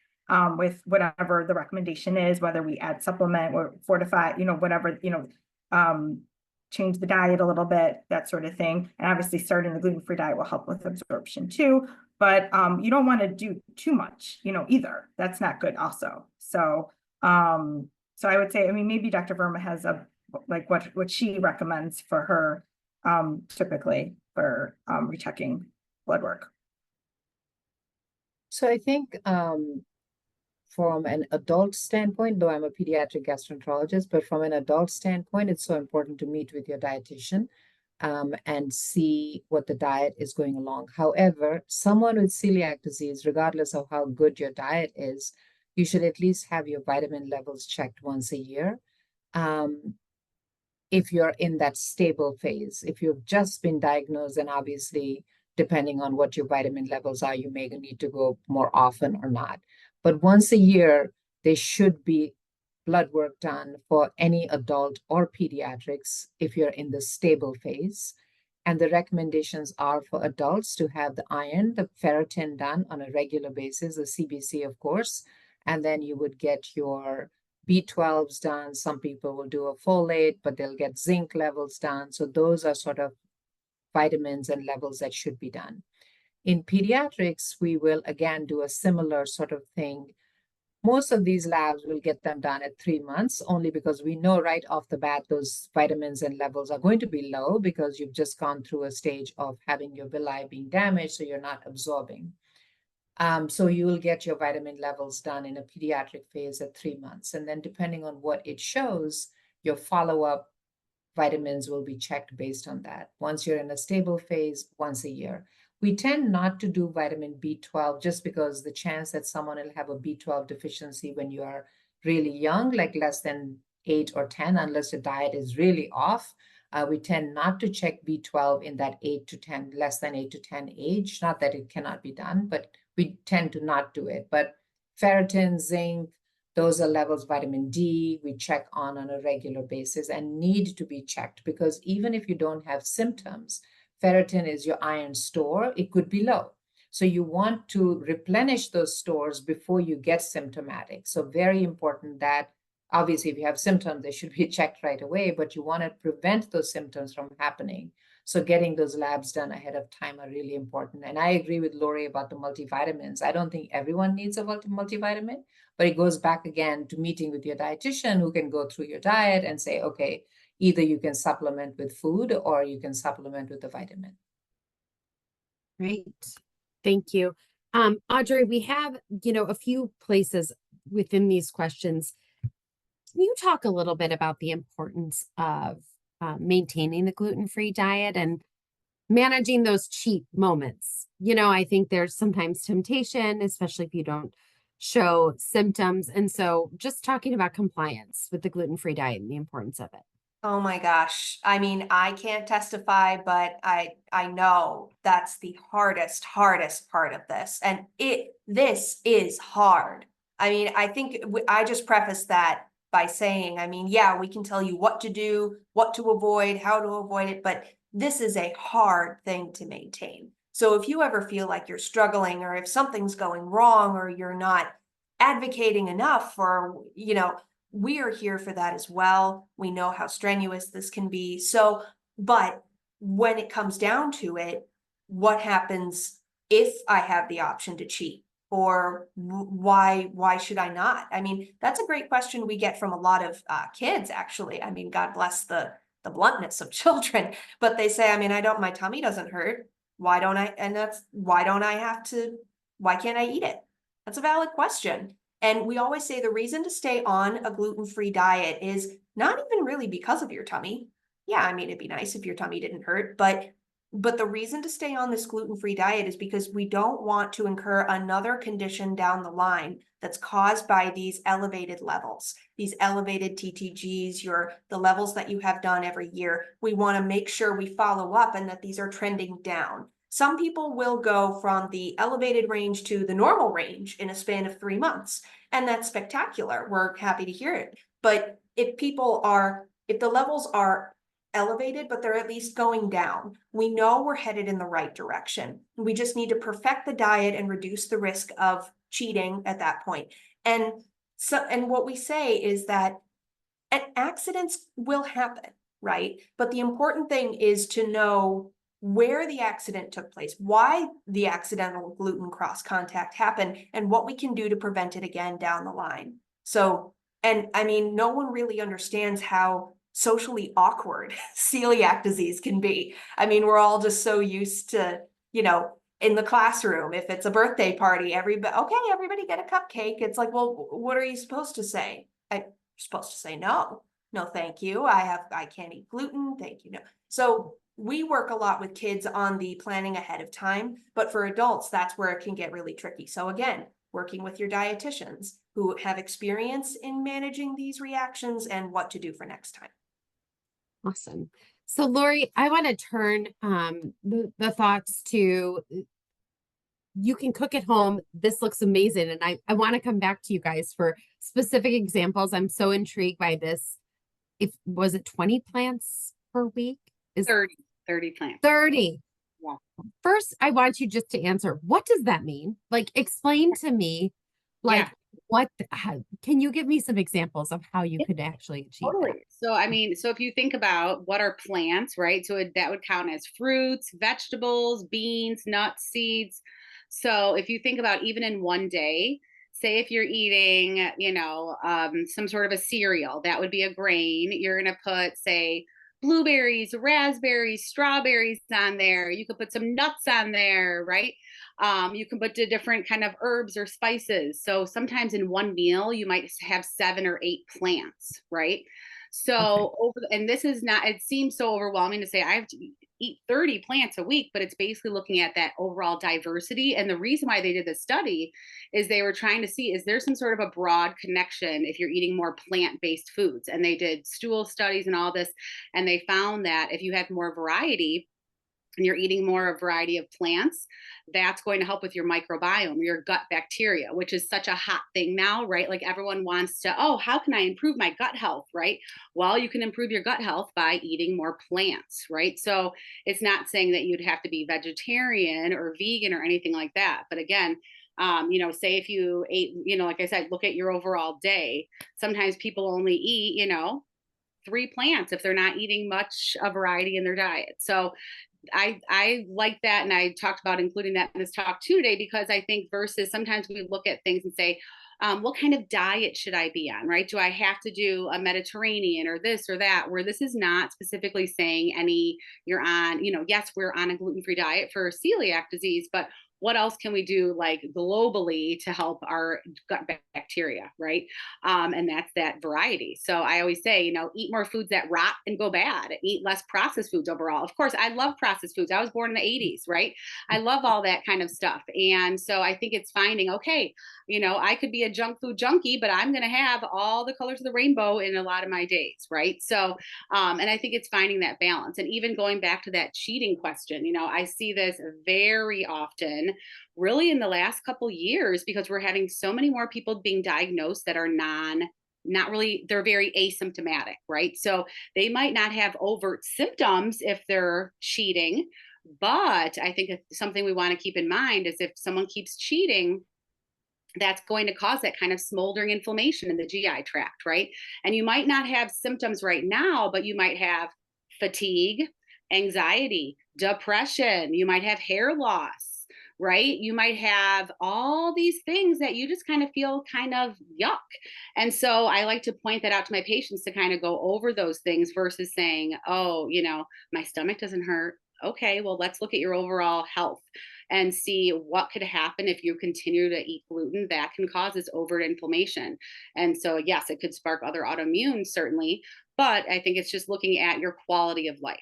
with whatever the recommendation is, whether we add supplement or fortify, whatever, change the diet a little bit, that sort of thing. And obviously starting the gluten-free diet will help with absorption too. But you don't want to do too much, either. That's not good also. So I would say, maybe Dr. Verma has like what she recommends for her typically for rechecking blood work. So I think from an adult standpoint, though I'm a pediatric gastroenterologist, but from an adult standpoint, it's so important to meet with your dietitian and see what the diet is going along. However, someone with celiac disease, regardless of how good your diet is, you should at least have your vitamin levels checked once a year. If you're in that stable phase, if you've just been diagnosed, then obviously, depending on what your vitamin levels are, you may need to go more often or not. But once a year, there should be blood work done for any adult or pediatrics if you're in the stable phase. And the recommendations are for adults to have the iron, the ferritin done on a regular basis, the CBC, of course, and then you would get your B12s done. Some people will do a folate, but they'll get zinc levels done. So those are sort of vitamins and levels that should be done. In pediatrics, we will again do a similar sort of thing. Most of these labs will get them done at 3 months, only because we know right off the bat those vitamins and levels are going to be low because you've just gone through a stage of having your villi being damaged, so you're not absorbing. So you will get your vitamin levels done in a pediatric phase at 3 months. And then depending on what it shows, your follow-up vitamins will be checked based on that. Once you're in a stable phase, once a year. We tend not to do vitamin B12 just because the chance that someone will have a B12 deficiency when you are really young, like less than 8 or 10, unless the diet is really off. We tend not to check B12 in that 8 to 10, less than 8 to 10 age. Not that it cannot be done, but we tend to not do it. But ferritin, zinc, those are levels, vitamin D, we check on a regular basis and need to be checked because even if you don't have symptoms, ferritin is your iron store, it could be low. So you want to replenish those stores before you get symptomatic. So very important that obviously if you have symptoms, they should be checked right away, but you want to prevent those symptoms from happening. So getting those labs done ahead of time are really important. And I agree with Lori about the multivitamins. I don't think everyone needs a multivitamin, but it goes back again to meeting with your dietitian who can go through your diet and say, okay, either you can supplement with food or you can supplement with a vitamin. Great. Thank you. Audrey, we have, a few places within these questions. Can you talk a little bit about the importance of maintaining the gluten-free diet and managing those cheat moments? I think there's sometimes temptation, especially if you don't show symptoms. And so just talking about compliance with the gluten-free diet and the importance of it. Oh my gosh. I mean, I can't testify, but I know that's the hardest part of this. And this is hard. I mean, I think I just preface that by saying, I mean, yeah, we can tell you what to do, what to avoid, how to avoid it, but this is a hard thing to maintain. So if you ever feel like you're struggling or if something's going wrong or you're not advocating enough for, we are here for that as well. We know how strenuous this can be. So, but when it comes down to it, what happens if I have the option to cheat? Or why should I not? I mean, that's a great question we get from a lot of kids, actually. I mean, God bless the bluntness of children, but they say, I mean, my tummy doesn't hurt. Why don't I? And why can't I eat it? That's a valid question. And we always say the reason to stay on a gluten-free diet is not even really because of your tummy. Yeah, I mean, it'd be nice if your tummy didn't hurt, but the reason to stay on this gluten-free diet is because we don't want to incur another condition down the line that's caused by these elevated levels, these elevated TTGs, the levels that you have done every year. We want to make sure we follow up and that these are trending down. Some people will go from the elevated range to the normal range in a span of 3 months, and that's spectacular. We're happy to hear it. But if the levels are elevated, but they're at least going down, we know we're headed in the right direction. We just need to perfect the diet and reduce the risk of cheating at that point. And what we say is that accidents will happen, right? But the important thing is to know where the accident took place, why the accidental gluten cross contact happened, and what we can do to prevent it again down the line. So, and I mean, no one really understands how socially awkward celiac disease can be. I mean, we're all just so used to, in the classroom, if it's a birthday party, everybody get a cupcake. It's like, well, what are you supposed to say? You're supposed to say no, thank you. I can't eat gluten. Thank you. No. So we work a lot with kids on the planning ahead of time, but for adults, that's where it can get really tricky. So again, working with your dietitians who have experience in managing these reactions and what to do for next time. Awesome. So Lori, I want to turn the thoughts to you can cook at home. This looks amazing. And I want to come back to you guys for specific examples. I'm so intrigued by this. Was it 20 plants per week? 30 plants. 30. Yeah. First, I want you just to answer, what does that mean? Like, explain to me, like, can you give me some examples of how you could actually achieve that? So, I mean, so if you think about what are plants, right? So that would count as fruits, vegetables, beans, nuts, seeds. So if you think about even in one day, say if you're eating, some sort of a cereal, that would be a grain. You're going to put, say, blueberries, raspberries, strawberries on there. You could put some nuts on there, right? You can put the different kind of herbs or spices. So sometimes in one meal, you might have 7 or 8 plants, right? So, and this is not, it seems so overwhelming to say I have to eat eat 30 plants a week, but it's basically looking at that overall diversity. And the reason why they did the study is they were trying to see, is there some sort of a broad connection if you're eating more plant-based foods? And they did stool studies and all this, and they found that if you had more variety, and you're eating more a variety of plants, that's going to help with your microbiome, your gut bacteria, which is such a hot thing now, right? Like everyone wants to, oh, how can I improve my gut health, right? Well, you can improve your gut health by eating more plants, right? So it's not saying that you'd have to be vegetarian or vegan or anything like that. But again, say if you ate, like I said, look at your overall day. Sometimes people only eat, 3 plants if they're not eating much a variety in their diet. So I like that. And I talked about including that in this talk too today, because I think versus sometimes we look at things and say, what kind of diet should I be on, right? Do I have to do a Mediterranean or this or that, where this is not specifically saying you're on, yes, we're on a gluten-free diet for celiac disease, but what else can we do like globally to help our gut bacteria, right? And that's that variety. So I always say, eat more foods that rot and go bad, eat less processed foods overall. Of course, I love processed foods. I was born in the 80s, right? I love all that kind of stuff. And so I think it's finding, okay, I could be a junk food junkie, but I'm going to have all the colors of the rainbow in a lot of my days, right? So, and I think it's finding that balance. And even going back to that cheating question, I see this very often, really in the last couple years, because we're having so many more people being diagnosed that are not really, they're very asymptomatic, right? So they might not have overt symptoms if they're cheating, but I think something we want to keep in mind is if someone keeps cheating, that's going to cause that kind of smoldering inflammation in the GI tract, right? And you might not have symptoms right now, but you might have fatigue, anxiety, depression, you might have hair loss, right? You might have all these things that you just kind of feel kind of yuck. And so I like to point that out to my patients to kind of go over those things versus saying, oh, my stomach doesn't hurt. Okay, well, let's look at your overall health and see what could happen if you continue to eat gluten that can cause this overt inflammation. And so, yes, it could spark other autoimmune, certainly. But I think it's just looking at your quality of life.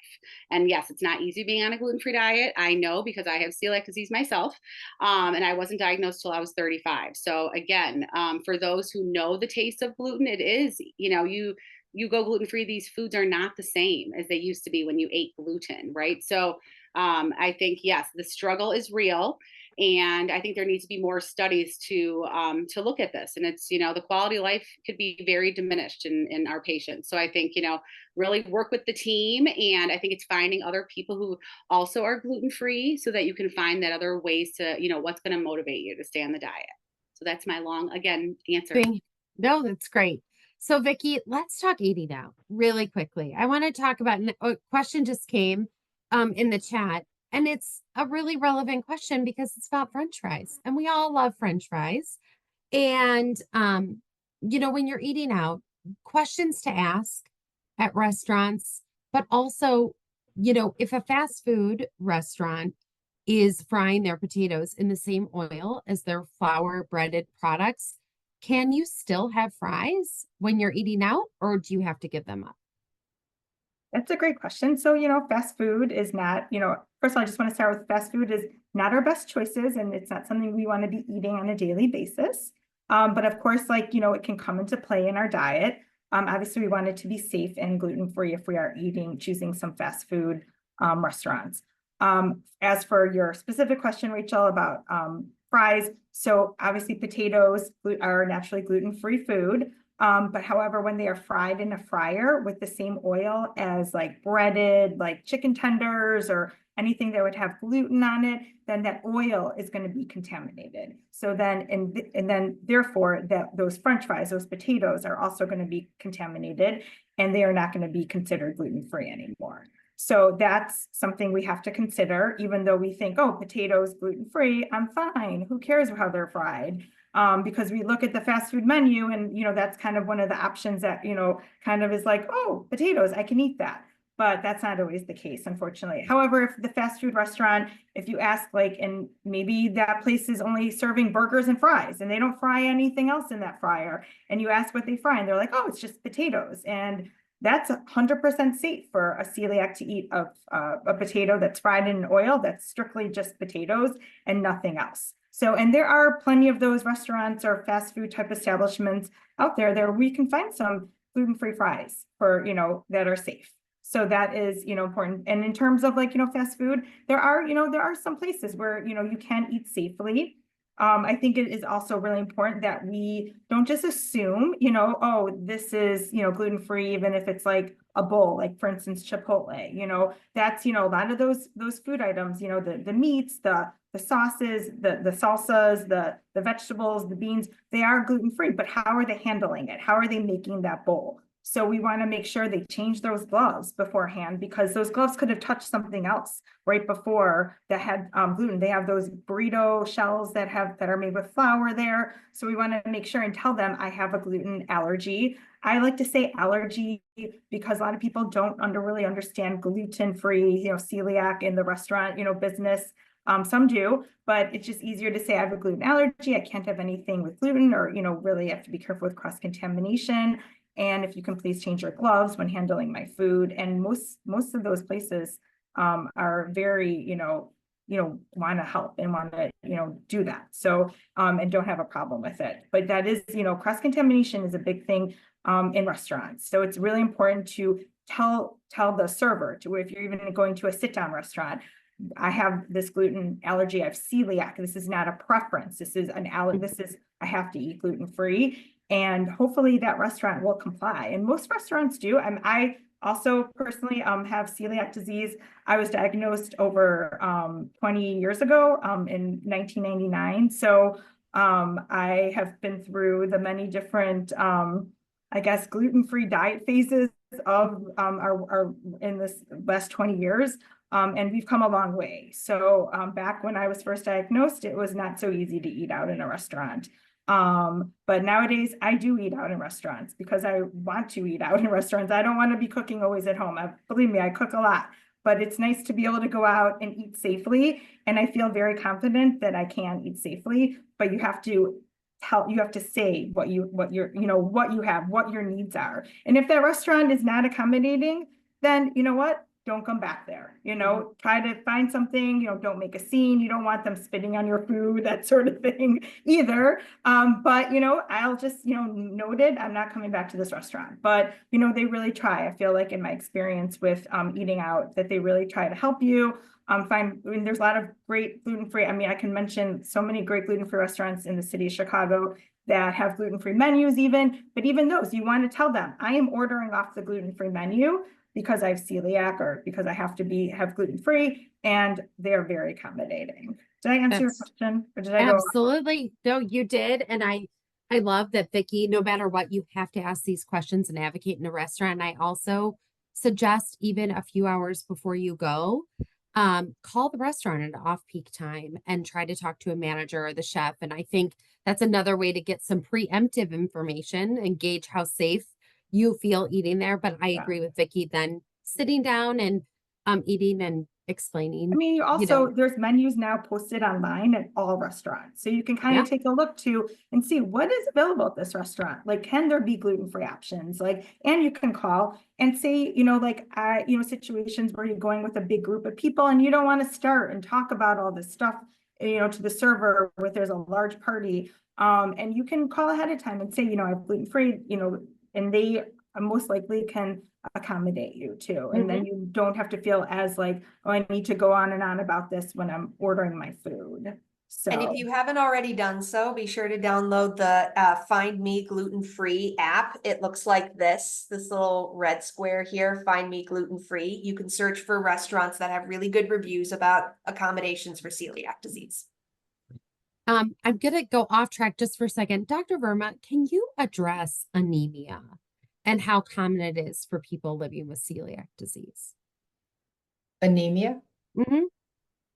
And yes, it's not easy being on a gluten-free diet. I know, because I have celiac disease myself, and I wasn't diagnosed till I was 35. So again, for those who know the taste of gluten, it is, you go gluten-free, these foods are not the same as they used to be when you ate gluten, right? So I think, yes, the struggle is real. And I think there needs to be more studies to look at this. And it's, the quality of life could be very diminished in our patients. So I think, really work with the team. And I think it's finding other people who also are gluten-free so that you can find that other ways to, what's going to motivate you to stay on the diet. So that's my long, again, answer. No, that's great. So Vicki, let's talk eating out really quickly. I want to talk about a question just came in the chat, and it's a really relevant question because it's about French fries, and we all love French fries. And when you're eating out, questions to ask at restaurants, but also, if a fast food restaurant is frying their potatoes in the same oil as their flour breaded products, can you still have fries when you're eating out, or do you have to give them up? That's a great question. So, fast food is not, first of all, I just want to start with fast food is not our best choices, and it's not something we want to be eating on a daily basis. But of course, it can come into play in our diet. Obviously, we want it to be safe and gluten-free if we are choosing some fast food restaurants. As for your specific question, Rachel, about fries, so obviously potatoes are naturally gluten-free food. But however, when they are fried in a fryer with the same oil as breaded, chicken tenders or anything that would have gluten on it, then that oil is going to be contaminated. So then, and then therefore those French fries, those potatoes are also going to be contaminated, and they are not going to be considered gluten-free anymore. So that's something we have to consider, even though we think, oh, potatoes gluten-free, I'm fine. Who cares how they're fried? Because we look at the fast food menu and, that's kind of one of the options that, kind of is like, oh, potatoes, I can eat that. But that's not always the case, unfortunately. However, if the fast food restaurant, if you ask and maybe that place is only serving burgers and fries and they don't fry anything else in that fryer, and you ask what they fry and they're like, oh, it's just potatoes. And that's 100% safe for a celiac to eat a potato that's fried in oil that's strictly just potatoes and nothing else. So, and there are plenty of those restaurants or fast food type establishments out there we can find some gluten-free fries for, that are safe. So that is, important. And in terms of like, fast food, there are some places where, you can eat safely. I think it is also really important that we don't just assume, oh, this is, gluten-free, even if it's like a bowl, like for instance, Chipotle, that's, a lot of those food items, the meats, the sauces, the salsas, the vegetables, the beans, they are gluten-free, but how are they handling it? How are they making that bowl? So we want to make sure they change those gloves beforehand, because those gloves could have touched something else right before that had gluten. They have those burrito shells that are made with flour there. So we want to make sure and tell them I have a gluten allergy. I like to say allergy because a lot of people don't really understand gluten-free, celiac in the restaurant, business. Some do, but it's just easier to say I have a gluten allergy. I can't have anything with gluten, or, really have to be careful with cross-contamination. And if you can please change your gloves when handling my food. And most of those places are very, want to help and want to, do that. So, and don't have a problem with it. But that is, cross-contamination is a big thing in restaurants. So it's really important to tell the server, to if you're even going to a sit-down restaurant, I have this gluten allergy, I have celiac. This is not a preference. This is I have to eat gluten-free. And hopefully that restaurant will comply. And most restaurants do. I also personally have celiac disease. I was diagnosed over 20 years ago in 1999. So I have been through the many different, I guess, gluten-free diet phases of our in this last 20 years. And we've come a long way. So back when I was first diagnosed, it was not so easy to eat out in a restaurant. But nowadays I do eat out in restaurants because I want to eat out in restaurants. I don't want to be cooking always at home. Believe me, I cook a lot, but it's nice to be able to go out and eat safely. And I feel very confident that I can eat safely, but you have to say what you have, what your needs are. And if that restaurant is not accommodating, then you know what? Don't come back there, try to find something, don't make a scene. You don't want them spitting on your food, that sort of thing either. But, I'll just, noted, I'm not coming back to this restaurant, but, they really try. I feel like in my experience with eating out that they really try to help you there's a lot of great gluten-free. I mean, I can mention so many great gluten-free restaurants in the city of Chicago that have gluten-free menus but even those, you want to tell them, I am ordering off the gluten-free menu because I have celiac or because I have to have gluten-free, and they're very accommodating. Did I answer your question, or did I go? Absolutely. No, you did. And I love that, Vicki, no matter what, you have to ask these questions and advocate in a restaurant. And I also suggest even a few hours before you go, call the restaurant at off-peak time and try to talk to a manager or the chef. And I think that's another way to get some preemptive information and gauge how safe you feel eating there. But I agree with Vicki, then sitting down and eating and explaining. I mean, there's menus now posted online at all restaurants. So you can kind of take a look to and see what is available at this restaurant. Like, can there be gluten-free options? And you can call and say, situations where you're going with a big group of people and you don't want to start and talk about all this stuff, to the server if there's a large party. And you can call ahead of time and say, I have gluten-free, and they most likely can accommodate you too. And then you don't have to feel as like, oh, I need to go on and on about this when I'm ordering my food. So, and if you haven't already done so, be sure to download the Find Me Gluten-Free app. It looks like this little red square here, Find Me Gluten-Free. You can search for restaurants that have really good reviews about accommodations for celiac disease. I'm going to go off track just for a second. Dr. Verma, can you address anemia and how common it is for people living with celiac disease? Anemia? Mm-hmm.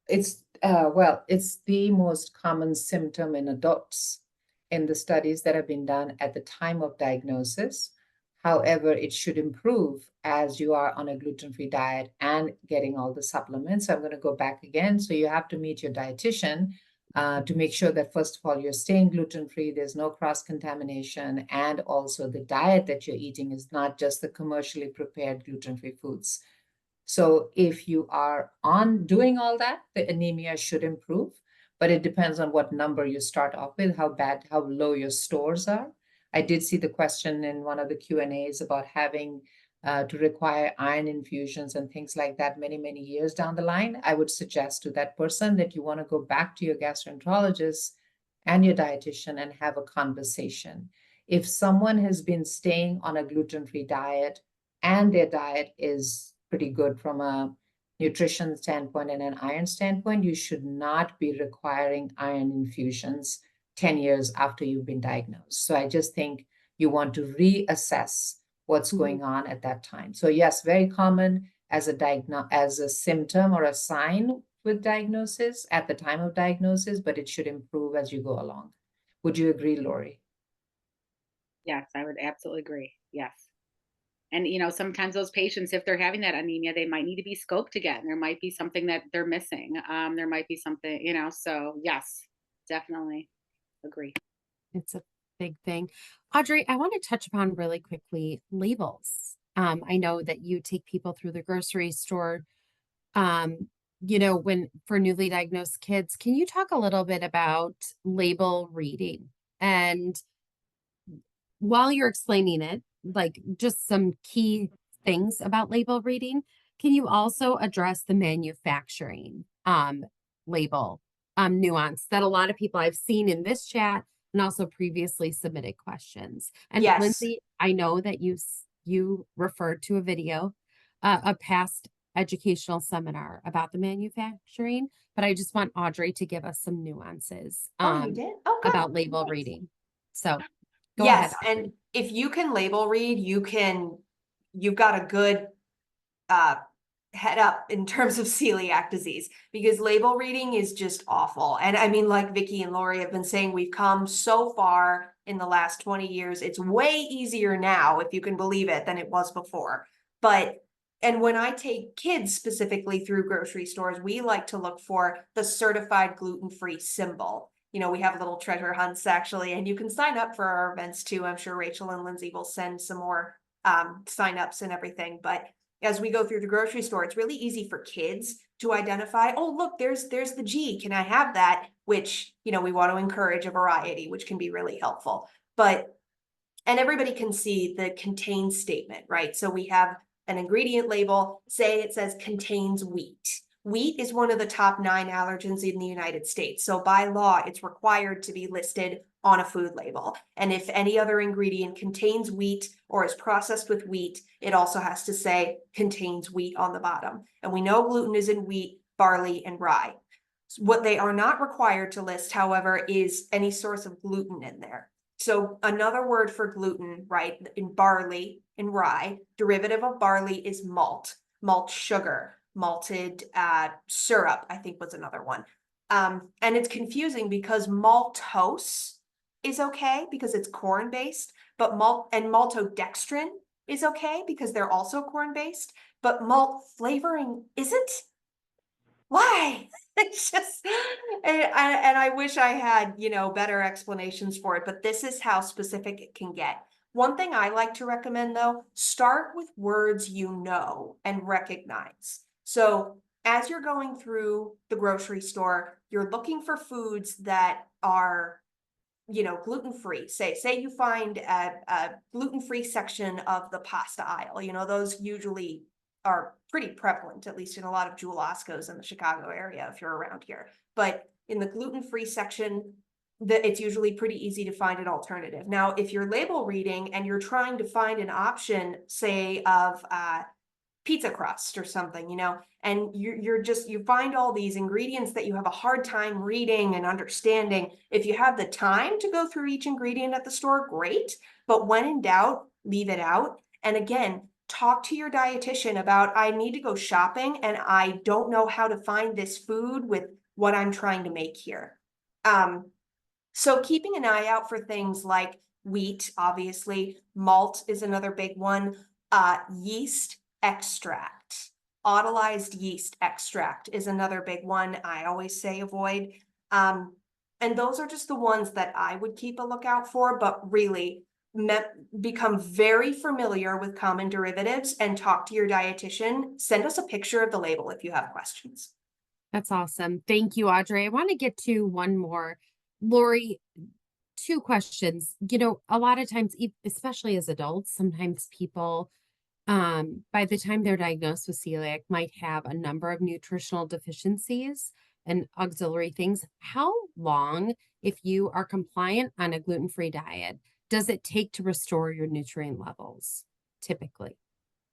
It's it's the most common symptom in adults in the studies that have been done at the time of diagnosis. However, it should improve as you are on a gluten-free diet and getting all the supplements. So I'm going to go back again. So you have to meet your dietitian to make sure that, first of all, you're staying gluten-free, there's no cross-contamination, and also the diet that you're eating is not just the commercially prepared gluten-free foods. So if you are on doing all that, the anemia should improve, but it depends on what number you start off with, how low your stores are. I did see the question in one of the Q&As about having to require iron infusions and things like that many, many years down the line. I would suggest to that person that you want to go back to your gastroenterologist and your dietitian and have a conversation. If someone has been staying on a gluten-free diet and their diet is pretty good from a nutrition standpoint and an iron standpoint, you should not be requiring iron infusions 10 years after you've been diagnosed. So I just think you want to reassess what's going on at that time. So yes, very common as a symptom or a sign with diagnosis at the time of diagnosis, but it should improve as you go along. Would you agree, Lori? Yes, I would absolutely agree. Yes. And, sometimes those patients, if they're having that anemia, they might need to be scoped again. There might be something that they're missing. There might be something, so yes, definitely agree. It's a big thing. Audrey, I want to touch upon really quickly labels. I know that you take people through the grocery store, when for newly diagnosed kids. Can you talk a little bit about label reading? And while you're explaining it, like just some key things about label reading, can you also address the manufacturing label nuance that a lot of people I've seen in this chat and also previously submitted questions? And Yes. Lindsay, I know that you referred to a video, a past educational seminar about the manufacturing, but I just want Audrey to give us some nuances Oh, you did? Oh, good. about label Thanks. reading. So go Yes, ahead. and if you can label read, you've got a good head up in terms of celiac disease, because label reading is just awful. And I mean, like Vicky and Lori have been saying, we've come so far in the last 20 years. It's way easier now, if you can believe it, than it was before. And when I take kids specifically through grocery stores, we like to look for the certified gluten-free symbol. We have little treasure hunts actually, and you can sign up for our events too. I'm sure Rachel and Lindsay will send some more signups and everything. But as we go through the grocery store, it's really easy for kids to identify, oh, look, there's the G, can I have that? Which, we want to encourage a variety, which can be really helpful. And everybody can see the contain statement, right? So we have an ingredient label, say it says contains wheat. Wheat is one of the top 9 allergens in the United States. So by law, it's required to be listed on a food label. And if any other ingredient contains wheat or is processed with wheat, it also has to say contains wheat on the bottom. And we know gluten is in wheat, barley, and rye. What they are not required to list, however, is any source of gluten in there. So another word for gluten, right, in barley, in rye, derivative of barley is malt sugar, malted syrup, I think was another one. And it's confusing because maltose is okay because it's corn-based, but maltodextrin is okay because they're also corn-based, but malt flavoring isn't. Why? It's just, and I wish I had, better explanations for it, but this is how specific it can get. One thing I like to recommend though, start with words you know and recognize. So as you're going through the grocery store, you're looking for foods that are, gluten-free. Say you find a gluten-free section of the pasta aisle, those usually are pretty prevalent, at least in a lot of Jewel Oscos in the Chicago area, if you're around here. But in the gluten-free section, it's usually pretty easy to find an alternative. Now, if you're label reading and you're trying to find an option, say of pizza crust or something, and you find all these ingredients that you have a hard time reading and understanding. If you have the time to go through each ingredient at the store, great. But when in doubt, leave it out. And again, talk to your dietitian about, I need to go shopping and I don't know how to find this food with what I'm trying to make here. So keeping an eye out for things like wheat, obviously, malt is another big one, yeast extract, autolyzed yeast extract is another big one I always say avoid. And those are just the ones that I would keep a lookout for, but really become very familiar with common derivatives and talk to your dietitian. Send us a picture of the label if you have questions. That's awesome. Thank you, Audrey. I want to get to one more. Lori, two questions. You know, a lot of times, especially as adults, sometimes people, by the time they're diagnosed with celiac, might have a number of nutritional deficiencies and auxiliary things. How long, if you are compliant on a gluten-free diet, does it take to restore your nutrient levels typically?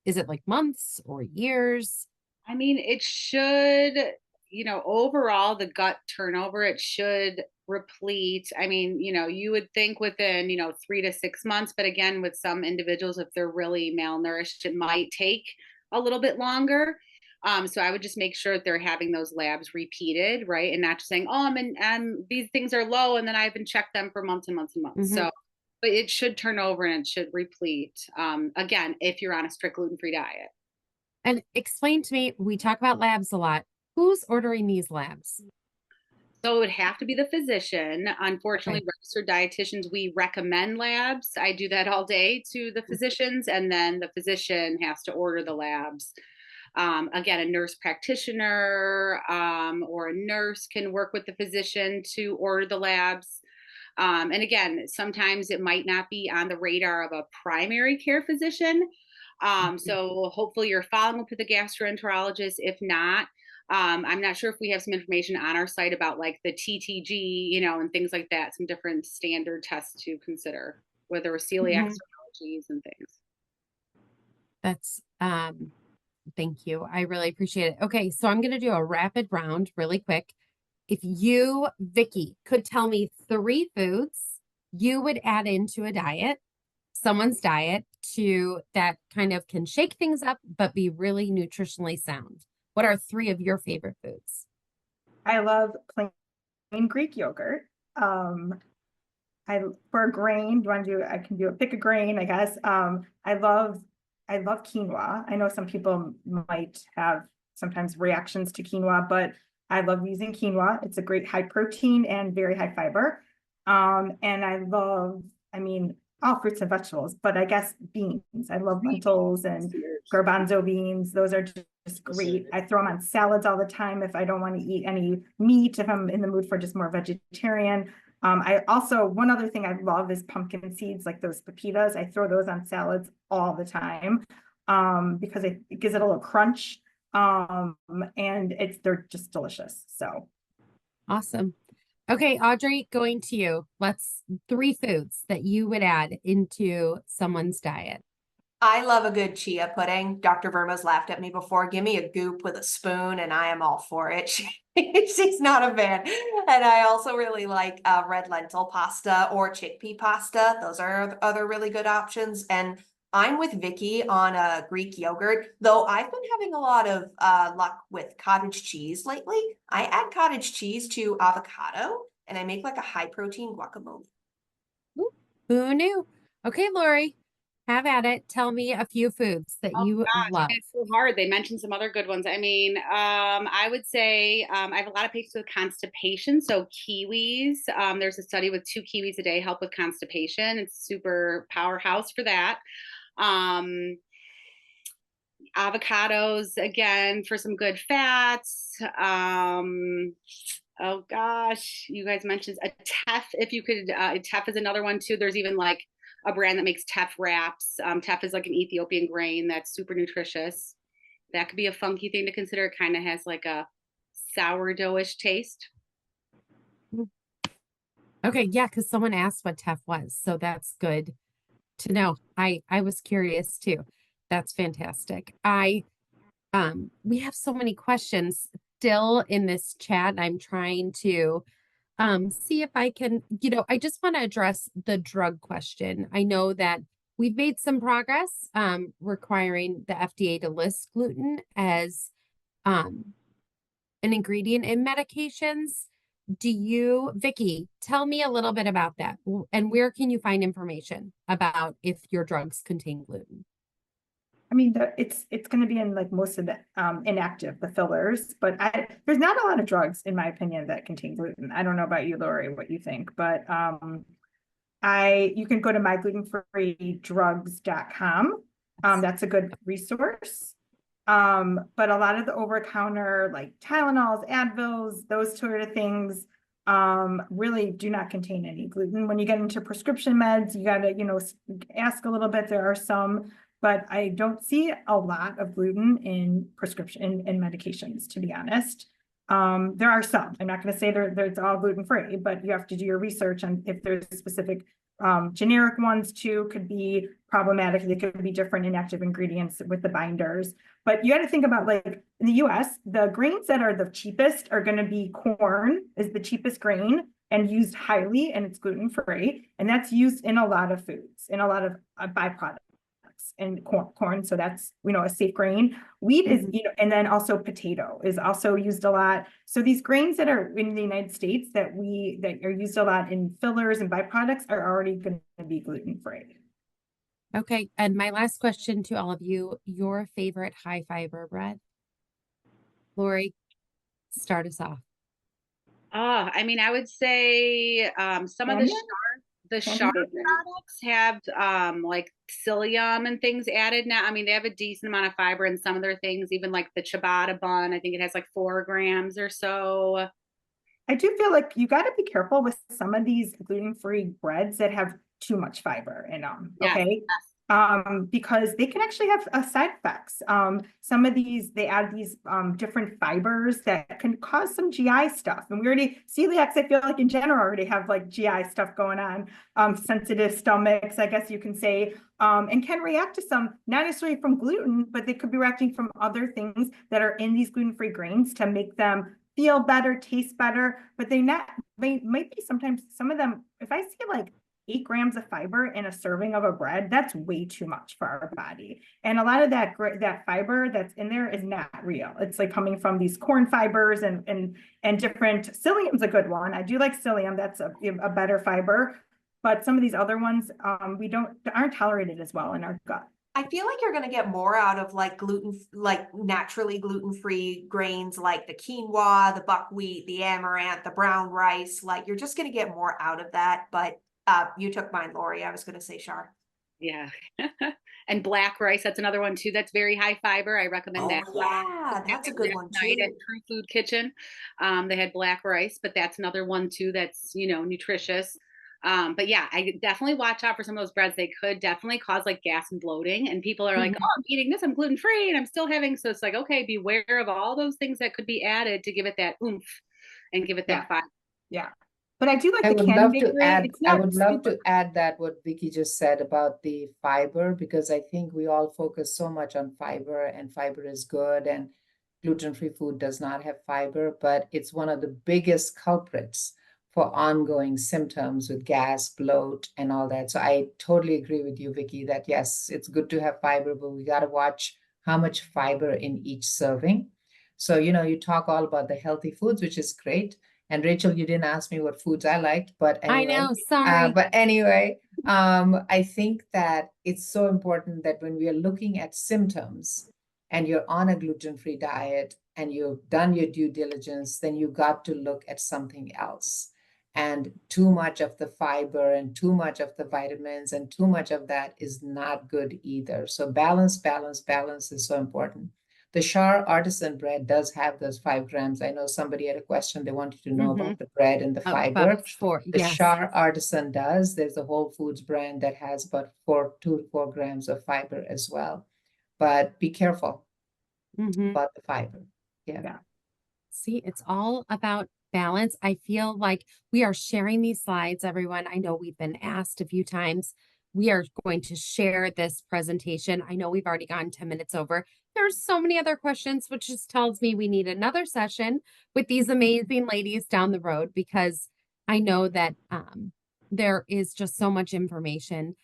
Is it like months or years? I mean, it should, overall, the gut turnover, it should replete. I mean, you would think within, 3 to 6 months, but again, with some individuals, if they're really malnourished, it might take a little bit longer. So I would just make sure that they're having those labs repeated, right? And not just saying, oh, these things are low, and then I haven't checked them for months and months and months. Mm-hmm. So, but it should turn over and it should replete. Again, if you're on a strict gluten-free diet. And explain to me, we talk about labs a lot. Who's ordering these labs? So it would have to be the physician. Unfortunately, Okay. registered dietitians, we recommend labs. I do that all day to the physicians, and then the physician has to order the labs. Again, a nurse practitioner or a nurse can work with the physician to order the labs. And again, sometimes it might not be on the radar of a primary care physician. So hopefully you're following up with a gastroenterologist. If not, I'm not sure if we have some information on our site about like the TTG, and things like that, some different standard tests to consider, whether it's celiac allergies and things. That's thank you. I really appreciate it. Okay, so I'm gonna do a rapid round really quick. If you, Vicky, could tell me 3 foods you would add into a diet, someone's diet, to that kind of can shake things up but be really nutritionally sound. What are 3 of your favorite foods? I love plain Greek yogurt. For a grain, I can pick a grain, I guess. I love quinoa. I know some people might have sometimes reactions to quinoa, but I love using quinoa. It's a great high protein and very high fiber. And all fruits and vegetables, but I guess beans. I love lentils and garbanzo beans. Those are just great. I throw them on salads all the time if I don't want to eat any meat, if I'm in the mood for just more vegetarian. One other thing I love is pumpkin seeds, like those pepitas. I throw those on salads all the time because it gives it a little crunch. And they're just delicious. So Awesome. Okay, Audrey, going to you. 3 foods that you would add into someone's diet. I love a good chia pudding. Dr. Verma's laughed at me before. Give me a goop with a spoon and I am all for it. She's not a fan. And I also really like red lentil pasta or chickpea pasta. Those are other really good options. And I'm with Vicky on a Greek yogurt, though I've been having a lot of luck with cottage cheese lately. I add cottage cheese to avocado and I make like a high protein guacamole. Ooh, who knew? Okay, Lori, have at it. Tell me a few foods that you love. It's so hard. They mentioned some other good ones. I mean, I would say I have a lot of patients with constipation. So kiwis, there's a study with 2 kiwis a day help with constipation. It's super powerhouse for that. Avocados, again, for some good fats. Oh gosh, you guys mentioned a teff. If you could, teff is another one too. There's even like a brand that makes teff wraps. Teff is like an Ethiopian grain that's super nutritious. That could be a funky thing to consider. It kind of has like a sourdough-ish taste. Okay, yeah, because someone asked what teff was, so that's good to know. I was curious too. That's fantastic. We have so many questions still in this chat. I'm trying to see if I can, I just want to address the drug question. I know that we've made some progress requiring the FDA to list gluten as an ingredient in medications. Vicky, tell me a little bit about that, and where can you find information about if your drugs contain gluten? I mean, it's going to be in like most of the inactive, the fillers, but there's not a lot of drugs, in my opinion, that contain gluten. I don't know about you, Lori, what you think, but you can go to myglutenfreedrugs.com. That's a good resource. But a lot of the over-the-counter like Tylenols, Advils, those sort of things really do not contain any gluten. When you get into prescription meds, you got to, ask a little bit. There are some, but I don't see a lot of gluten in prescription in medications, to be honest. There are some. I'm not going to say it's all gluten-free, but you have to do your research on if there's specific generic ones too could be problematic. They could be different inactive ingredients with the binders. But you got to think about, like, in the US, the grains that are the cheapest are going to be corn is the cheapest grain and used highly, and it's gluten-free. And that's used in a lot of foods, in a lot of byproducts. And corn, so that's, a safe grain. Wheat is, and then also potato is also used a lot. So these grains that are in the United States that are used a lot in fillers and byproducts are already going to be gluten-free. Okay. And my last question to all of you, your favorite high fiber bread? Lori, start us off. Oh, I mean, I would say some of the Sharp products have like psyllium and things added now. I mean, they have a decent amount of fiber in some of their things, even like the ciabatta bun. I think it has like 4 grams or so. I do feel like you got to be careful with some of these gluten-free breads that have too much fiber in them. Okay. Yes. Because they can actually have side effects. Some of these, they add these different fibers that can cause some GI stuff. And celiacs, I feel like in general already have like GI stuff going on, sensitive stomachs, I guess you can say, and can react to some, not necessarily from gluten, but they could be reacting from other things that are in these gluten-free grains to make them feel better, taste better, but they might be sometimes, some of them, if I see like 8 grams of fiber in a serving of a bread, that's way too much for our body. And a lot of that fiber that's in there is not real. It's like coming from these corn fibers and different. Psyllium's a good one. I do like psyllium. That's a better fiber. But some of these other ones aren't tolerated as well in our gut. I feel like you're going to get more out of like naturally gluten-free grains like the quinoa, the buckwheat, the amaranth, the brown rice. Like you're just going to get more out of that. But you took mine, Lori. I was going to say Char. Yeah. And black rice, that's another one too. That's very high fiber. I recommend that. Yeah, that's a good one too. At True Food Kitchen, they had black rice, but that's another one too that's, nutritious. But yeah, I definitely watch out for some of those breads. They could definitely cause like gas and bloating, and people are like, oh, I'm eating this, I'm gluten-free and I'm still having. So it's like, okay, beware of all those things that could be added to give it that oomph and give it that fiber. Yeah. But I do like I the would love Candy to grain. add, It's I not would love super- to add that what Vicky just said about the fiber, because I think we all focus so much on fiber, and fiber is good, and gluten-free food does not have fiber, but it's one of the biggest culprits for ongoing symptoms with gas, bloat, and all that. So I totally agree with you, Vicky, that yes, it's good to have fiber, but we got to watch how much fiber in each serving. So, you talk all about the healthy foods, which is great. And Rachel, you didn't ask me what foods I liked, but anyway. I know, sorry. But anyway, I think that it's so important that when we are looking at symptoms and you're on a gluten-free diet and you've done your due diligence, then you got to look at something else. And too much of the fiber and too much of the vitamins and too much of that is not good either. So balance is so important. The Char artisan bread does have those 5 grams. I know somebody had a question. They wanted to know about the bread and the fiber. The Char artisan does. There's a Whole Foods brand that has about 2 to 4 grams of fiber as well. But be careful about the fiber. Yeah. See, it's all about balance. I feel like we are sharing these slides, everyone. I know we've been asked a few times. We are going to share this presentation. I know we've already gone 10 minutes over. There's so many other questions, which just tells me we need another session with these amazing ladies down the road, because I know that there is just so much information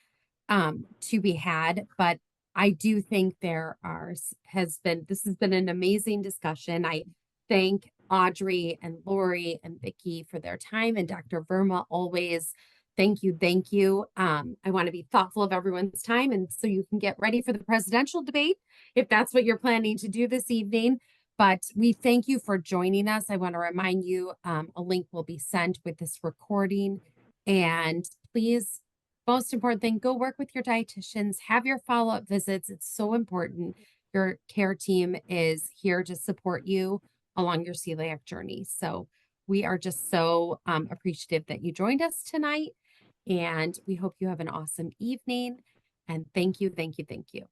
to be had. But I do think this has been an amazing discussion. I thank Audrey and Lori and Vicky for their time, and Dr. Verma always. Thank you. Thank you. I want to be thoughtful of everyone's time, and so you can get ready for the presidential debate if that's what you're planning to do this evening. But we thank you for joining us. I want to remind you a link will be sent with this recording. And please, most important thing, go work with your dietitians, have your follow up visits. It's so important. Your care team is here to support you along your celiac journey. So we are just so appreciative that you joined us tonight. And we hope you have an awesome evening. And thank you, thank you, thank you.